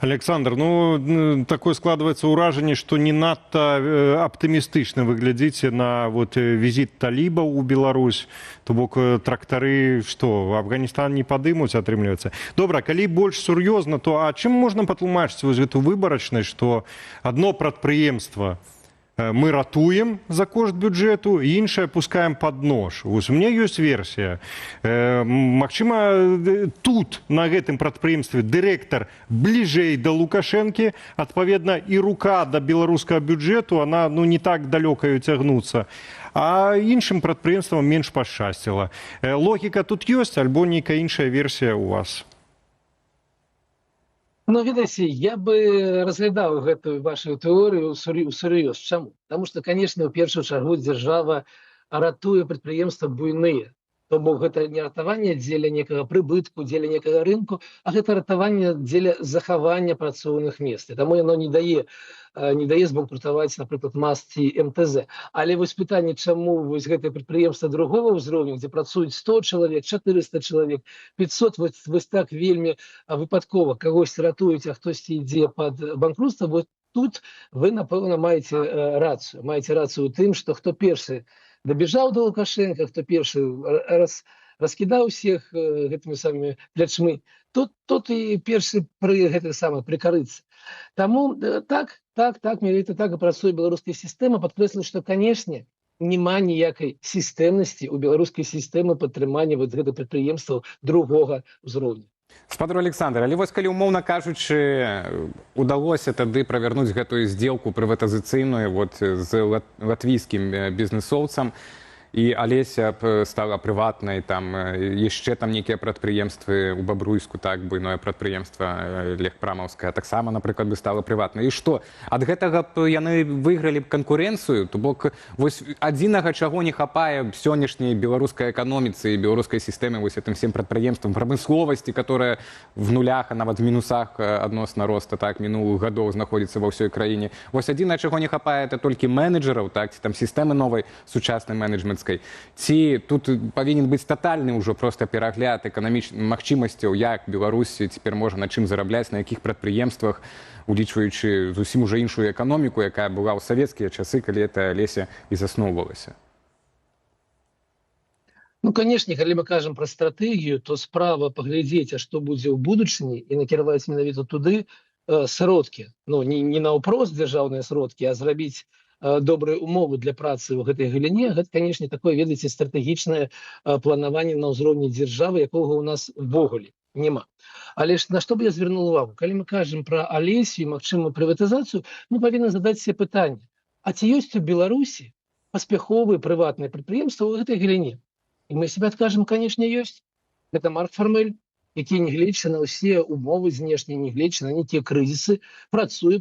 Александр, ну, такое складывается ўражанне, што не надта аптымістычна вы глядзіце на вот візіт талібаў у Беларусь, то бок трактары, што, Афганістан не падымуць, атрымліваецца. Добра, калі больш сур'ёзна, то а чым можна патлумачыць вось гэту выбарачнасць, што адно прадпрыемства мы ратуем за кошт бюджету, і іншае пускаем под нож. Вось у меня ёсць версія. Магчыма, тут, на гэтым прадпрыемстве, дырэктар бліжэй да Лукашэнкі, адпаведна, і рука да беларускага бюджэту, она, ну, не так далёка цягнуцца. А іншым прадпрыемствам менш пашчасціла. Логіка тут ёсць, альбо нейкая іншая версія у вас? Ну, видите, я бы разглядаў гэтую вашу тэорыю усур'ёз. Чаму? Потому что, конечно, у першую чаргу дзяржава ратуе прадпрыемства буйныя. То бок гэта не ратаванне дзеля некага прыбытку, дзеля некага рынку, а гэта ратаванне дзеля захавання працоўных мест. Таму яно не дае не дае збанкрутаваць, напрыклад, МАЗ ці МТЗ. Але вось пытанне, чаму вось гэтае прадпрыемства другога ўзроўню, дзе працуюць 100 чалавек, 400 чалавек, 500, вось так вельмі выпадкова кагось ратуюць, а хтосьці ідзе пад банкрутства, вот тут вы, напэўна, маеце рацыю. Маеце рацыю ў тым, што хто першы дабежаў до Лукашенка, хто першы раскідаў усіх гэтымі самымі плячмі, тот і першы пры гэтых самых прыкарыцца. Таму так, менавіта так і працуе беларуская сістэма. Падкрэслю, што, канешне, няма ніякай сістэмнасці ў беларускай сістэмы падтрымання вот гэтых прадпрыемстваў другога ўзроўню. Спадар Александр, але вось калі умоўна кажучы, удалося тады правярнуць гэтую здзелку прыватызацыйную вот з латвійскім бізнесоўцам, і Алеся стала прыватнай, там яшчэ там нейкія прадпрыемствы ў Бабруйску, так, буйное прадпрыемства Легпрамаўскае таксама, напрыклад, бы стала прыватнай. І што? Ад гэтага б яны выйгралі б канкурэнцыю? То бок вось адзінага, чаго не хапае сённяшняй беларускай эканоміцы і беларускай сістэмы вось гэтым всем прадпрыемствам, прамысловасці, которая в нулях, а нават в мінусах адносна роста, так, мінулых гадоў знаходзіцца ва ўсёй краіне. Вось адзінае, чаго не хапае, это толькі менеджераў, так, ці там сістэмы новай сучаснай менеджмент. Ці тут павінен быць татальны ўжо проста перагляд эканамічных магчымасцяў, як Беларусь цяпер можа на чым зарабляць, на якіх прадпрыемствах, улічваючы зусім уже іншую эканоміку, якая была ў савецкія часы, калі это Алеся і засноўвалася. Ну, канешне, калі мы кажам пра стратэгію, то справа паглядзець, а што будзе ў будучыні, і накіраваць менавіта туды сродкі. Ну, не наўпрост дзяржаўныя сродкі, а зрабіць добрыя умовы для працы ў гэтай галіне. Гэта, канешне, такое, ведаеце, стратэгічнае планаванне на ўзроўні дзяржавы, якога ў нас ввогуле няма. Але ж на што б я звярнуў увагу? Калі мы кажам пра Алесю і магчымую прыватызацыю, мы павінны задаць себе пытанне: а ці ёсць у Беларусі паспяховыя прыватныя прадпрыемствы ў гэтай галіне? І мы себе адкажам, канешне, ёсць. Гэта Марк Фармель, які, нягледзячы на ўсе умовы знешнія, нягледзячы на нейкія крызісы, працуе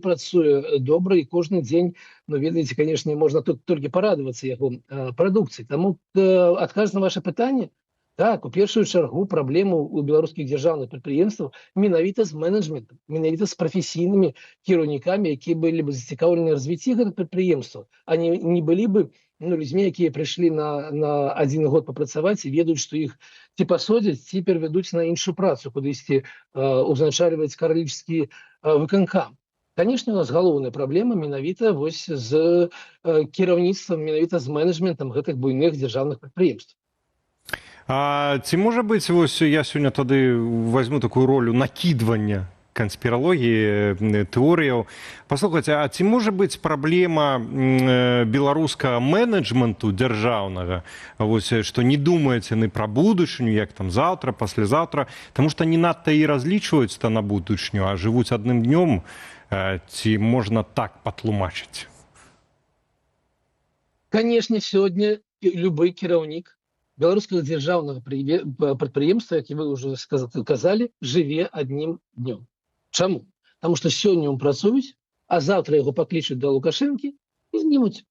добра, і кожны дзень, ну, ведаеце, канешне, можна тут толькі парадавацца яго прадукцыі. Таму адказ на ваше пытанне: так, у першую чаргу праблему у беларускіх дзяржаўных прадпрыемстваў менавіта з менеджментам, менавіта з прафесійнымі кіраўнікамі, якія былі бы зацікаўлены развіцці гэтых прадпрыемстваў, а не былі бы людзьмі, якія прыйшлі на 1 год папрацаваць і ведаюць, што іх ці пасадзяць, ці перавядуць на іншую працу, кудысьці узначальваць карлічскі выканкам. Канешне, у нас галоўная праблема менавіта вось з кіраўніцтвам, менавіта з менеджментам гэтых буйных дзяржаўных прадпрыемстваў. А ці можа быць, вось я сёння тады возьму такую ролю накідвання канспіралогіі, тэорыяў. Паслухайце, а ці можа быць праблема беларускага менеджменту дзяржаўнага, вось, што не думаюць яны пра будучыню, як там заўтра, паслязаўтра, таму што не надта і разлічваюць-то на будучыню, а жывуць адным днём? Ці можна так патлумачыць? Канешне, сёння любы кіраўнік беларускага дзяржаўнага прадпрыемства, які вы ўжо казалі, жыве адным днём. Чаму? Таму што сёння ён працуюць, а заўтра яго паклічуць да Лукашэнкі і знімуць.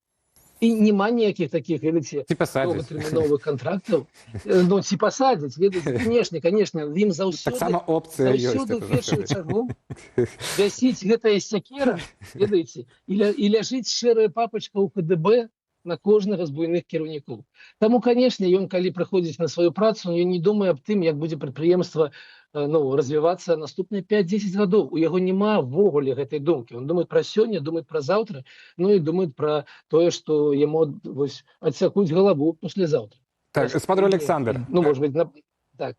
І няма ніякіх такіх, ведаеце, доўгатэрміновых кантрактаў. Ну, ці пасадзяць, ведаеце, канешне, ім заўсёды ў першую чаргу вісіць гэтая сякера, ведаеце, і ляжыць шэрая папачка ў КДБ на кожнага з буйных кіраўнікоў. Таму, канешне, ён, калі прыходзіць на сваю працу, ён не думае аб тым, як будзе прадпрыемства развівацца наступныя 5-10 гадоў. У яго няма ввогуле гэтай думкі. Он думае пра сёння, думае пра заўтра, ну і думае пра тое, што яму адсякуць галаву паслязаўтра. Так, спадар Александр. Ну, можа быць, так.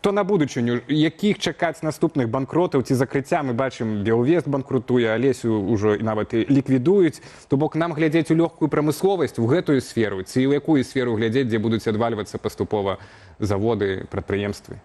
То на будучыню, якіх чакаць наступных банкротаў ці закрыцця? Мы бачым, Белвест банкрутуе, Алесю ўжо нават і ліквідуюць. То бок нам глядзець у лёгкую прамысловасць, у гэтую сферу, ці ў якую сферу глядзець, дзе будуць адвальвацца паступова заводы, прадпрыемствы?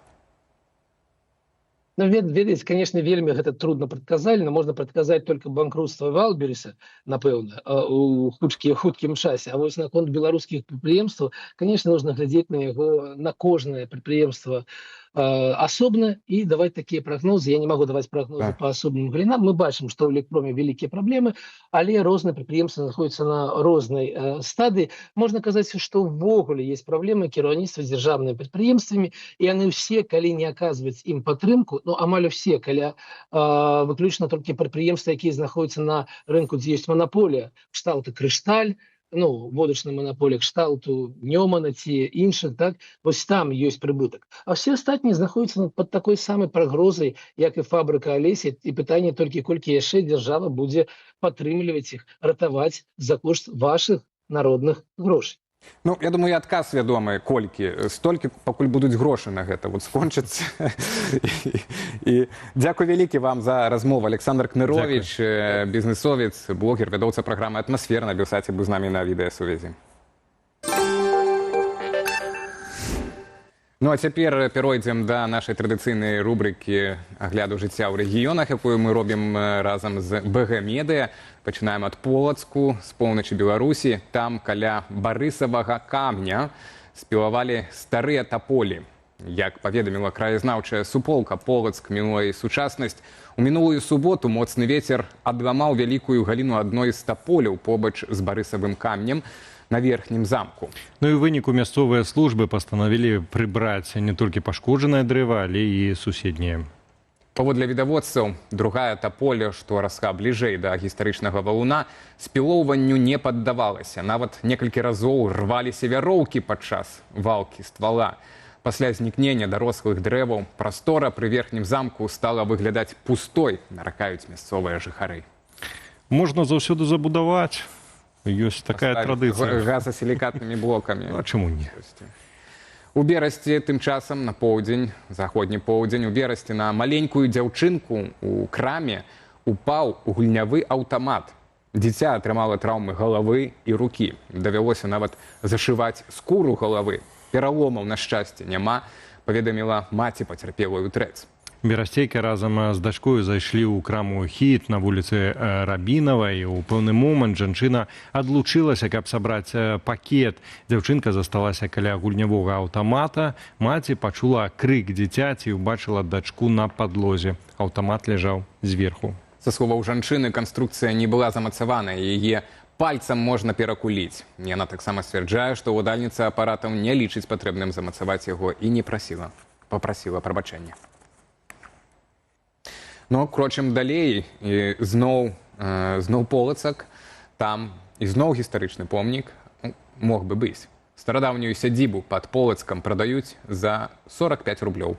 Ну, ведаеце, канешне, вельмі гэта трудна прадказальна. Можна прадказаць толькі банкрутства Валберіса, напэўна, у хуткім часе. А вось наконт беларускіх прадпрыемстваў, канешне, нужно глядзець на яго, на кожнае прадпрыемства асобна і даваць такія прагнозы. Я не магу даваць прагнозы па асобным галінам. Мы бачым, што ў электропроме вялікія праблемы, але розныя прадпрыемствы знаходзяцца на рознай стадыі. Можна казаць, што ўвогуле ёсць праблемы кіраўніцтва з дзяржаўнымі прадпрыемствамі, і яны ўсе, калі не аказваюць ім падтрымку, ну амаль усе, калі выключна толькі прадпрыемствы, якія знаходзяцца на рынку, дзе ёсць манаполія, кшталту Крышталь, ну, водачная манаполія кшталту Нёмана ці іншых, так, вось там ёсць прыбытак. А ўсе астатнія знаходзяцца пад такой самай прагрозай, як і фабрыка Алесі, і пытанне толькі, колькі яшчэ дзяржава будзе падтрымліваць іх, ратаваць за кошт вашых народных грошай. Ну, я думаю, адказ вядомы, колькі. Столькі, пакуль будуць грошы на гэта, вот скончыцца. І дзякуй вялікі вам за размову. Александр Кнырович, бізнесовец, блогер, вядоўца праграмы «Атмасфера» на Белсаце быў з намі на відэасувязі. Ну, а цяпер перайдзем да нашай традыцыйнай рубрыкі агляду жыцця ў рэгіёнах, якую мы робім разам з БГ Медыя. Пачынаем ад Полацку, з поўначы Беларусі. Там каля Барысавага камня спілавалі старыя таполі. Як паведаміла краязнаўчая суполка «Полацк. Мінула і сучаснасць», у мінулую суботу моцны вецер адламаў вялікую галіну адной з таполяў побач з Барысавым камнем на верхнім замку. Ну і ў выніку мясцовыя службы пастанавілі прыбраць не толькі пашкоджанае дрэва, але і суседнія. Паводле відавочцаў, другая таполя, што расла бліжэй да гістарычнага валуна, спілоўванню не паддавалася. Нават некалькі разоў рваліся вяроўкі падчас валкі ствала. Пасля знікнення дарослых дрэваў прастора пры верхнім замку стала выглядаць пустой, наракаюць мясцовыя жыхары. Можна заўсёды забудаваць. Ёсць такая традыцыя. Газасілікатнымі блокамі. А чаму не? У Берасці тым часам на поўдзень, заходні поўдзень, у Берасці на маленькую дзяўчынку у краме упаў гульнявы аўтамат. Дзіця атрымала траўмы галавы і рукі. Давялося нават зашываць скуру галавы. Пераломаў, на шчасце, няма, паведаміла маці пацярпелую трэц. Берасцейка разам з дачкою зайшлі ў краму «Хіт» на вуліцы Рабінавай. У пэўны момант жанчына адлучылася, каб сабраць пакет. Дзяўчынка засталася каля гульнявога аўтамата. Маці пачула крык дзіцяці і ўбачыла дачку на падлозе. Аўтамат ляжаў зверху. Са словаў жанчыны, канструкцыя не была замацавана, яе пальцам можна перакуліць. Яна таксама сцвярджае, што ўладальніца апаратаў не лічыць патрэбным замацаваць яго і не папрасіла прабачэння. Ну, крочым далей, і зноў Полацак, там ізноў гістарычны помнік мог бы быць. Старадаўнюю сядзібу пад Полацкам прадаюць за 45 рублёў.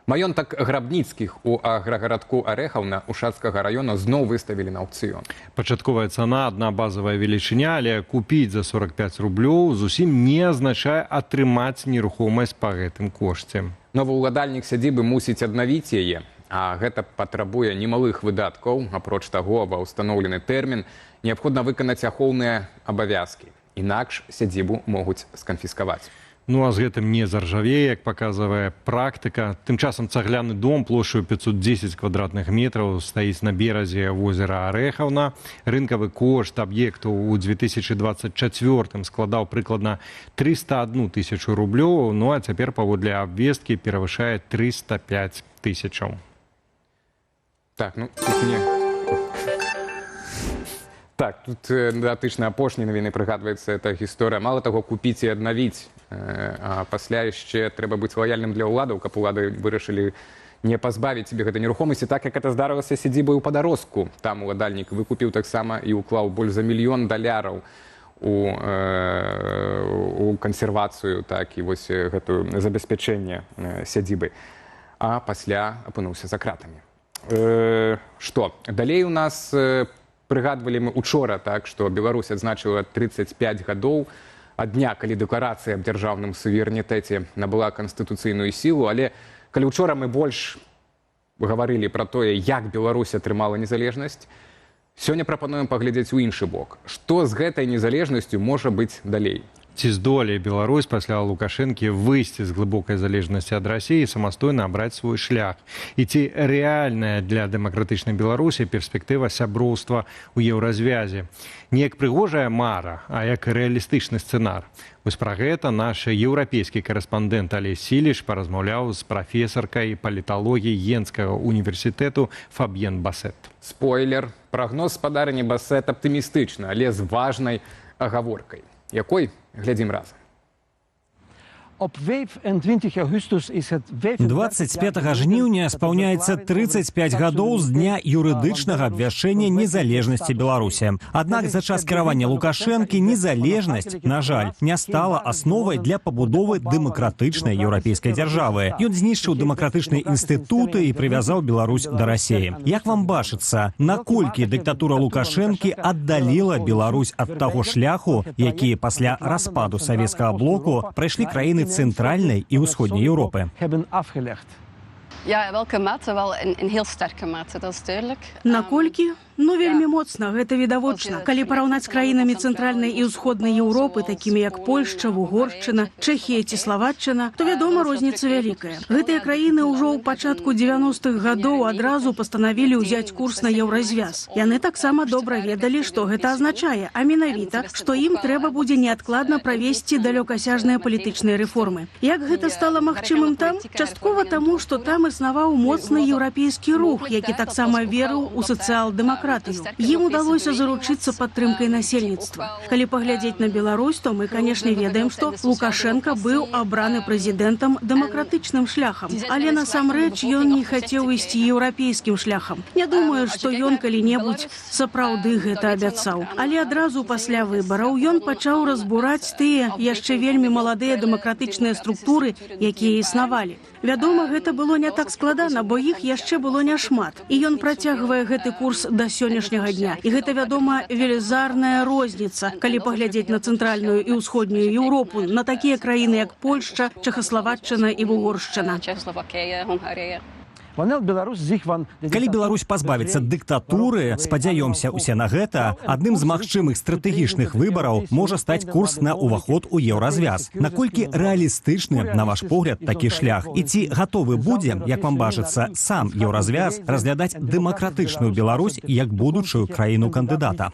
Маёнтак Грабніцкіх у аграгарадку Арэхаўна Ушацкага раёна зноў выставілі на аўкцыён. Пачатковая цана адна базавая велічыня, але купіць за 45 рублёў зусім не азначае атрымаць нерухомасць па гэтым кошце. Новы ўладальнік сядзібы мусіць аднавіць яе, а гэта патрабуе немалых выдаткаў. Апроч таго, ва ўстаноўлены тэрмін неабходна выканаць ахоўныя абавязкі. Інакш сядзібу могуць сканфіскаваць. Ну а з гэтым не заржавее, як паказвае практыка. Тым часам цагляны дом плошчаю 510 квадратных метраў стаіць на беразе возера Арэхаўна. Рынкавы кошт аб'екту ў 2024 складаў прыкладна 301 тысячу рублёў, ну а цяпер паводле абвесткі перавышае 305 тысячаў. Так, ну, тут не... Так, тут датычна апошняй навіны прыгадваецца эта гісторыя. Мала таго, купіць і аднавіць, а пасля яшчэ трэба быць лаяльным для ўладаў, каб улады вырашылі не пазбавіць себе гэтай нерухомасці, так як это здарылася сядзібай у Падароску. Там уладальнік выкупіў таксама і ўклаў больш за $1 000 000 у кансервацыю, так і вось гэтую забеспячэнне сядзібы, а пасля апынуўся за кратамі. Што? Далей у нас прыгадвалі мы учора, так, што Беларусь адзначыла 35 гадоў ад дня, калі дэкларацыя аб дзяржаўным суверэнітэце набыла канстытуцыйную сілу, але калі учора мы больш гаварылі пра тое, як Беларусь атрымала незалежнасць, сёння прапануем паглядзець у іншы бок. Што з гэтай незалежнасцю можа быць далей? Ці здолее Беларусь пасля Лукашэнкі выйсці з глыбокай залежнасці ад Расіі і самастойна абраць свой шлях? І ці рэальная для дэмакратычнай Беларусі перспектыва сяброўства ў еўразвязе? Не як прыгожая мара, а як рэалістычны сцэнар. Вось пра гэта наш еўрапейскі карэспандэнт Алесь Сіліш паразмаўляў з прафесаркай паліталогіі Йенскага універсітэту Фабьен Басет. Спойлер, прагноз спадарыні Басет аптымістычны, але з важнай агаворкай. Якой? Глядзім разам. 25 жніўня спаўняецца 35 гадоў з дня юрыдычнага абвяшчэння незалежнасці Беларусі. Аднак за час кіравання Лукашэнкі незалежнасць, на жаль, не стала асновай для пабудовы дэмакратычнай еўрапейскай дзяржавы. Ён знішчыў дэмакратычныя інстытуты і прывязаў Беларусь да Расіі. Як вам бачыцца, наколькі дыктатура Лукашэнкі аддаліла Беларусь ад таго шляху, які пасля распаду савецкага блоку прайшлі краіны Центральной и Усходней Европы? Ja, welke mate? Wel in heel sterke mate, dat is duidelijk. Наколькі? Ну, вельмі моцна, гэта відавочна. Калі параўнаць з краінамі цэнтральнай і ўсходнай Еўропы, такімі як Польшча, Угоршчына, Чэхія ці Славаччына, то, вядома, розніца вялікая. Гэтыя краіны ўжо ў пачатку 90-х гадоў адразу пастанавілі ўзяць курс на еўразвяз. Яны таксама добра ведалі, што гэта азначае, а менавіта, што ім трэба будзе неадкладна правесці далёкасяжныя палітычныя рэформы. Як гэта стала магчымым там? Часткова таму, што там існаваў моцны еўрапейскі рух, які таксама верыў у сацыял-дэмакратыю. Ім удалося заручыцца падтрымкай насельніцтва. Калі паглядзець на Беларусь, то мы, канешне, ведаем, што Лукашенко быў абраны прэзідэнтам дэмакратычным шляхам. Але насамрэч ён не хацеў ісці еўрапейскім шляхам. Не думаю, што ён калі-небудзь сапраўды гэта абяцаў. Але адразу пасля выбараў ён пачаў разбураць тыя яшчэ вельмі маладыя дэмакратычныя структуры, якія існавалі. Вядома, гэта было не так складана, бо іх яшчэ было няшмат. І ён працягвае гэты курс да сённяшняга дня. І гэта, вядома, велізарная розніца, калі паглядзець на цэнтральную і ўсходнюю Еўропу, на такія краіны, як Польшча, Чэхаславаччына і Угоршчына. Калі Беларусь пазбавіцца дыктатуры, спадзяёмся ўсе на гэта, адным з магчымых стратэгічных выбараў можа стаць курс на ўваход у еўразвяз. Наколькі рэалістычны, на ваш погляд, такі шлях? І ці гатовы будзе, як вам бачыцца, сам еўразвяз разглядаць дэмакратычную Беларусь як будучую краіну-кандыдата?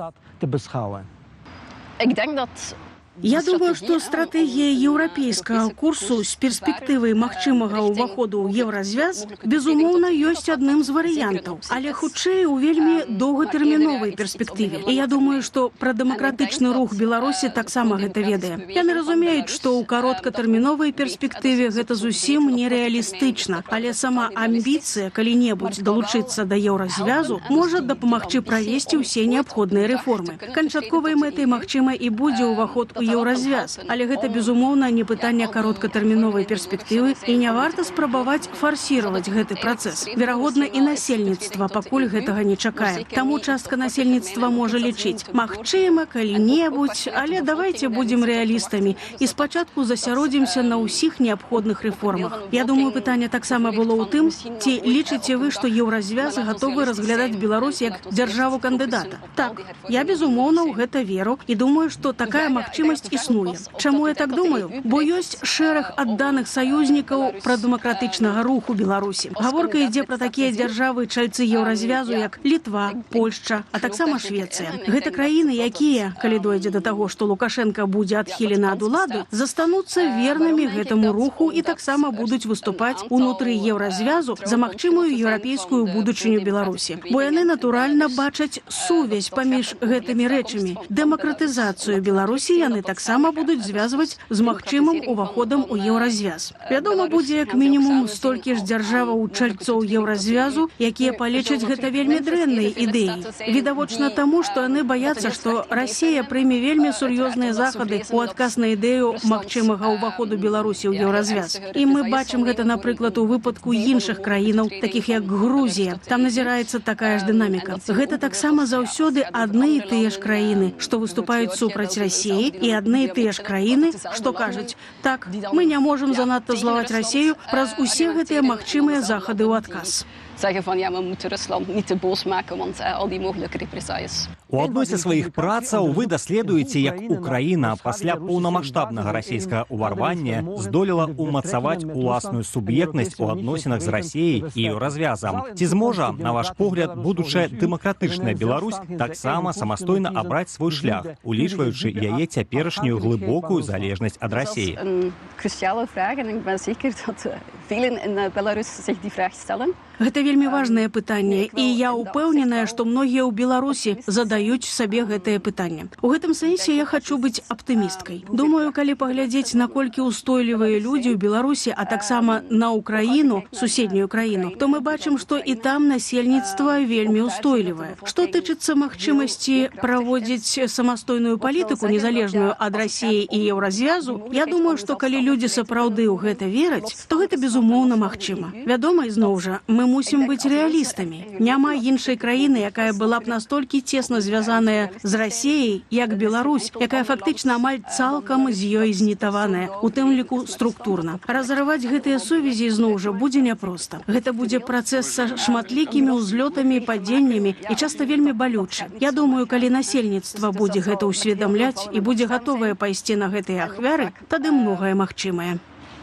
Я думаю, што стратэгія еўрапейскага курсу з перспектывай магчымага ўваходу ў еўразвяз, безумоўна, ёсць адным з варыянтаў, але хутчэй у вельмі доўгатэрміновай перспектыве. І я думаю, што пра дэмакратычны рух Беларусі таксама гэта ведае. Яны разумеюць, што ў кароткатэрміновай перспектыве гэта зусім нерэалістычна, але сама амбіцыя калі-небудзь далучыцца да еўразвязу можа дапамагчы правесці ўсе неабходныя рэформы. Канчатковай мэтай, магчыма, і будзе ўваход у еўразвяз, але гэта, безумоўна, не пытанне кароткатэрміновай перспектывы і не варта спрабаваць фарсіраваць гэты працэс. Верагодна, і насельніцтва пакуль гэтага не чакае. Таму частка насельніцтва можа лічыць: магчыма, калі-небудзь, але давайце будзем рэалістамі і спачатку засяродзімся на ўсіх неабходных рэформах. Я думаю, пытанне таксама было ў тым, ці лічыце вы, што еўразвяз гатовы разглядаць Беларусь як дзяржаву кандыдата. Так, я, безумоўна, ў гэта веру і думаю, што такая магчымасць існуе. Чаму я так думаю? Бо ёсць шэраг адданых саюзнікаў прадэмакратычнага руху Беларусі. Гаворка ідзе пра такія дзяржавы чальцы еўразвязу, як Літва, Польшча, а таксама Швецыя. Гэта краіны, якія, калі дойдзе да таго, што Лукашенка будзе адхілены ад улады, застануцца вернымі гэтаму руху і таксама будуць выступаць унутры еўразвязу за магчымую еўрапейскую будучыню Беларусі. Бо яны, натуральна, бачаць сувязь паміж гэтымі рэчамі. Дэмакратызацыю Беларусі яны таксама будуць звязваць з магчымым уваходам у еўразвяз. Вядома, будзе як мінімум столькі ж дзяржаваў чальцоў еўразвязу, якія палечаць гэта вельмі дрэннай ідэі. Відавочна таму, што яны баяцца, што Расія прыме вельмі сур'ёзныя захады ў адказ на ідэю магчымага ўваходу Беларусі ў еўразвяз. І мы бачым гэта, напрыклад, у выпадку іншых краінаў, такіх як Грузія. Там назіраецца такая ж дынаміка. Гэта таксама заўсёды адны і тыя ж краіны, што выступаюць супраць Расіі, і адны і тыя ж краіны, што кажуць: так, мы не можам занадта злаваць Расію праз усе гэтыя магчымыя захады ў адказ. zeggen van ja, we moeten Rusland niet te boos maken, want al die mogelijke represailles. У адной са сваіх працаў вы даследуеце, як Украіна пасля поўнамаштабнага расійскага ўварвання здолела ўмацаваць уласную суб'ектнасць у адносінах з Расіяй і еўразвязам. Ці зможа, на ваш погляд, будучая дэмакратычная Беларусь таксама самастойна абраць свой шлях, улічваючы яе цяперашнюю глыбокую залежнасць ад Расіі? Dat is een cruciale vraag en ik ben zeker dat velen in Belarus zich die vraag stellen. Гэта вельмі важнае пытанне, і я ўпэўненая, што многія ў Беларусі задаюць сабе гэтае пытанне. У гэтым сэнсе я хачу быць аптымісткай. Думаю, калі паглядзець, наколькі ўстойлівыя людзі ў Беларусі, а таксама на Украіну, суседнюю краіну, то мы бачым, што і там насельніцтва вельмі ўстойлівае. Што тычыцца магчымасці праводзіць самастойную палітыку, незалежную ад Расіі і еўразвязу, я думаю, што калі людзі сапраўды ў гэта вераць, то гэта безумоўна магчыма. Вядома, ізноў жа, мы мусім быць рэалістамі. Няма іншай краіны, якая была б настолькі цесна звязаная з Расіяй, як Беларусь, якая фактычна амаль цалкам з ёй знітаваная, у тым ліку структурна. Разарваць гэтыя сувязі ізноў жа будзе няпроста. Гэта будзе працэс са шматлікімі ўзлётамі і падзеннямі і часта вельмі балючы. Я думаю, калі насельніцтва будзе гэта ўсведамляць і будзе гатовае пайсці на гэтыя ахвяры, тады многае магчымае.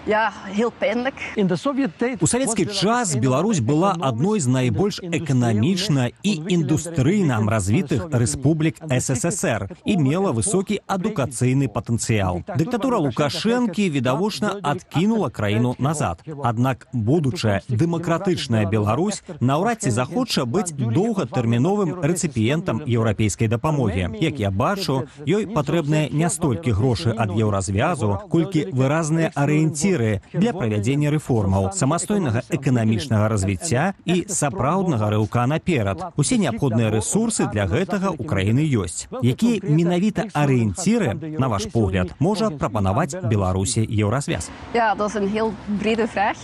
Ja, heel pijnlijk. У савецкі час Беларусь была адной з найбольш эканамічна і індустрыйна развітых рэспублік СССР і мела высокі адукацыйны патэнцыял. Дыктатура Лукашэнкі відавочна адкінула краіну назад. Аднак будучая дэмакратычная Беларусь наўрад ці захоча быць доўгатэрміновым рэцыпіентам еўрапейскай дапамогі. Як я бачу, ёй патрэбныя не столькі грошы ад еўразвязу, колькі выразныя арыенціры для правядзення рэформаў, самастойнага эканамічнага развіцця і сапраўднага рыўка наперад. Усе неабходныя рэсурсы для гэтага ў краіны ёсць. Якія менавіта арыенціры, на ваш погляд, можа прапанаваць Беларусі еўразвяз? Ja, dat is een heel brede vraag.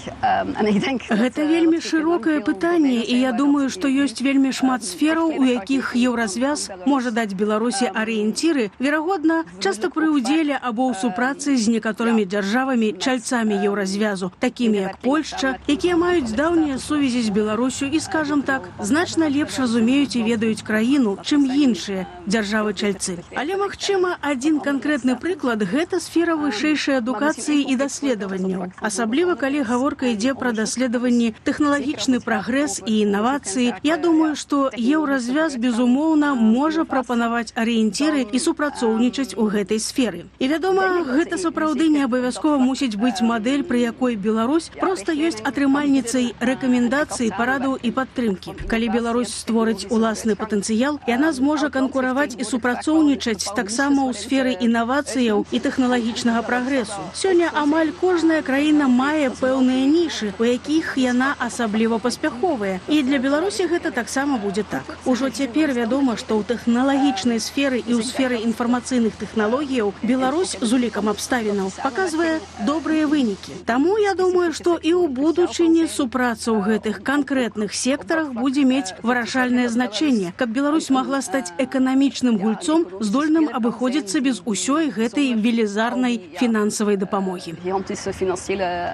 En ik denk Гэта вельмі шырокае пытанне, і я думаю, што ёсць вельмі шмат сфераў, у якіх еўразвяз можа даць Беларусі арыенціры, верагодна, часта пры ўдзеле або ў супрацы з некаторымі дзяржавамі чальцамі еўразвязу, такімі як Польшча, якія маюць даўнія сувязі з Беларусю і, скажам так, значна лепш разумеюць і ведаюць краіну, чым іншыя дзяржавы-чальцы. Але, магчыма, адзін канкрэтны прыклад – гэта сфера вышэйшай адукацыі і даследаванняў. Асабліва, калі гаворка ідзе пра даследаванні тэхналагічны прагрэс і інавацыі, я думаю, што еўразвяз, безумоўна, можа прапанаваць арыенціры і супрацоўнічаць у гэтай сферы. І, вядома, гэта сапраўды не абавязкова мусіць быць мадэль, пры якой Беларусь проста ёсць атрымальніцай рэкамендацый, парадаў і падтрымкі. Калі Беларусь створыць уласны патэнцыял, яна зможа канкураваць і супрацоўнічаць таксама ў сферы інавацыяў і тэхналагічнага прагрэсу. Сёння амаль кожная краіна мае пэўныя нішы, у якіх яна асабліва паспяховая. І для Беларусі гэта таксама будзе так. Ужо цяпер вядома, што ў тэхналагічнай сферы і ў сферы інфармацыйных тэхналогіяў Беларусь з улікам абставінаў паказвае добрыя вынікі. Таму я думаю, што і ў будучыні супраца ў гэтых канкрэтных сектарах будзе мець вырашальнае значэнне, каб Беларусь могла стаць эканамічным гульцом, здольным абыходзіцца без усёй гэтай велізарнай фінансавай дапамогі. gigantische financiële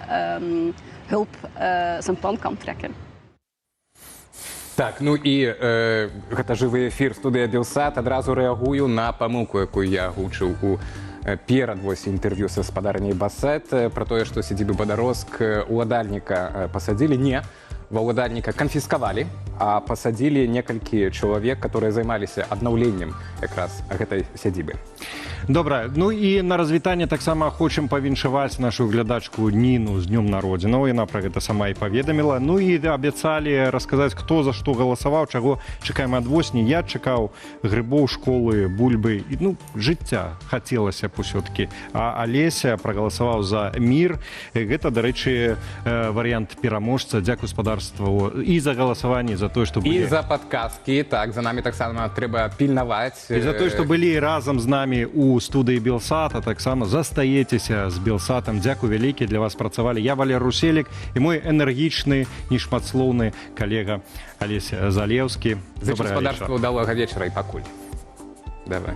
hulp zijn plan kan trekken. Так, ну і гэта жывы эфір студыя Белсат. Адразу рэагую на памылку, якую я агучыў у перад інтэрв'ю са спадарняй Басет пра тое, што сядзібы Бадароск уладальніка пасадзілі. Не, ва ўладальніка канфіскавалі, а пасадзілі некалькі чалавек, которые займаліся аднаўленнем якраз гэтай сядзібы. Добра, ну і на развітанне таксама хочам павіншаваць нашу глядачку Ніну з днём народзінаў. Яна пра гэта сама і паведаміла. Ну і абяцалі расказаць, хто за што галасаваў, чаго чакаем ад восені. Я чакаў грыбоў, школы, бульбы. Ну, жыцця хацелася б усё-такі. А Алеся прагаласаваў за мір. Гэта, дарэчы, варыянт пераможца. Дзякуй спадарству і за галасаванне, за тое, што былі... І за падказкі, так, за намі таксама трэба пільнаваць. І за тое, што былі разам з намі у студыі Белсат, а таксама застаецеся з Белсатам. Дзякуй вялікі, для вас працавалі я, Валер Руселік, і мой энергічны, нешматслоўны калега Алесь Залеўскі. Зычу спадарства, удалога вечара і пакуль. Давай.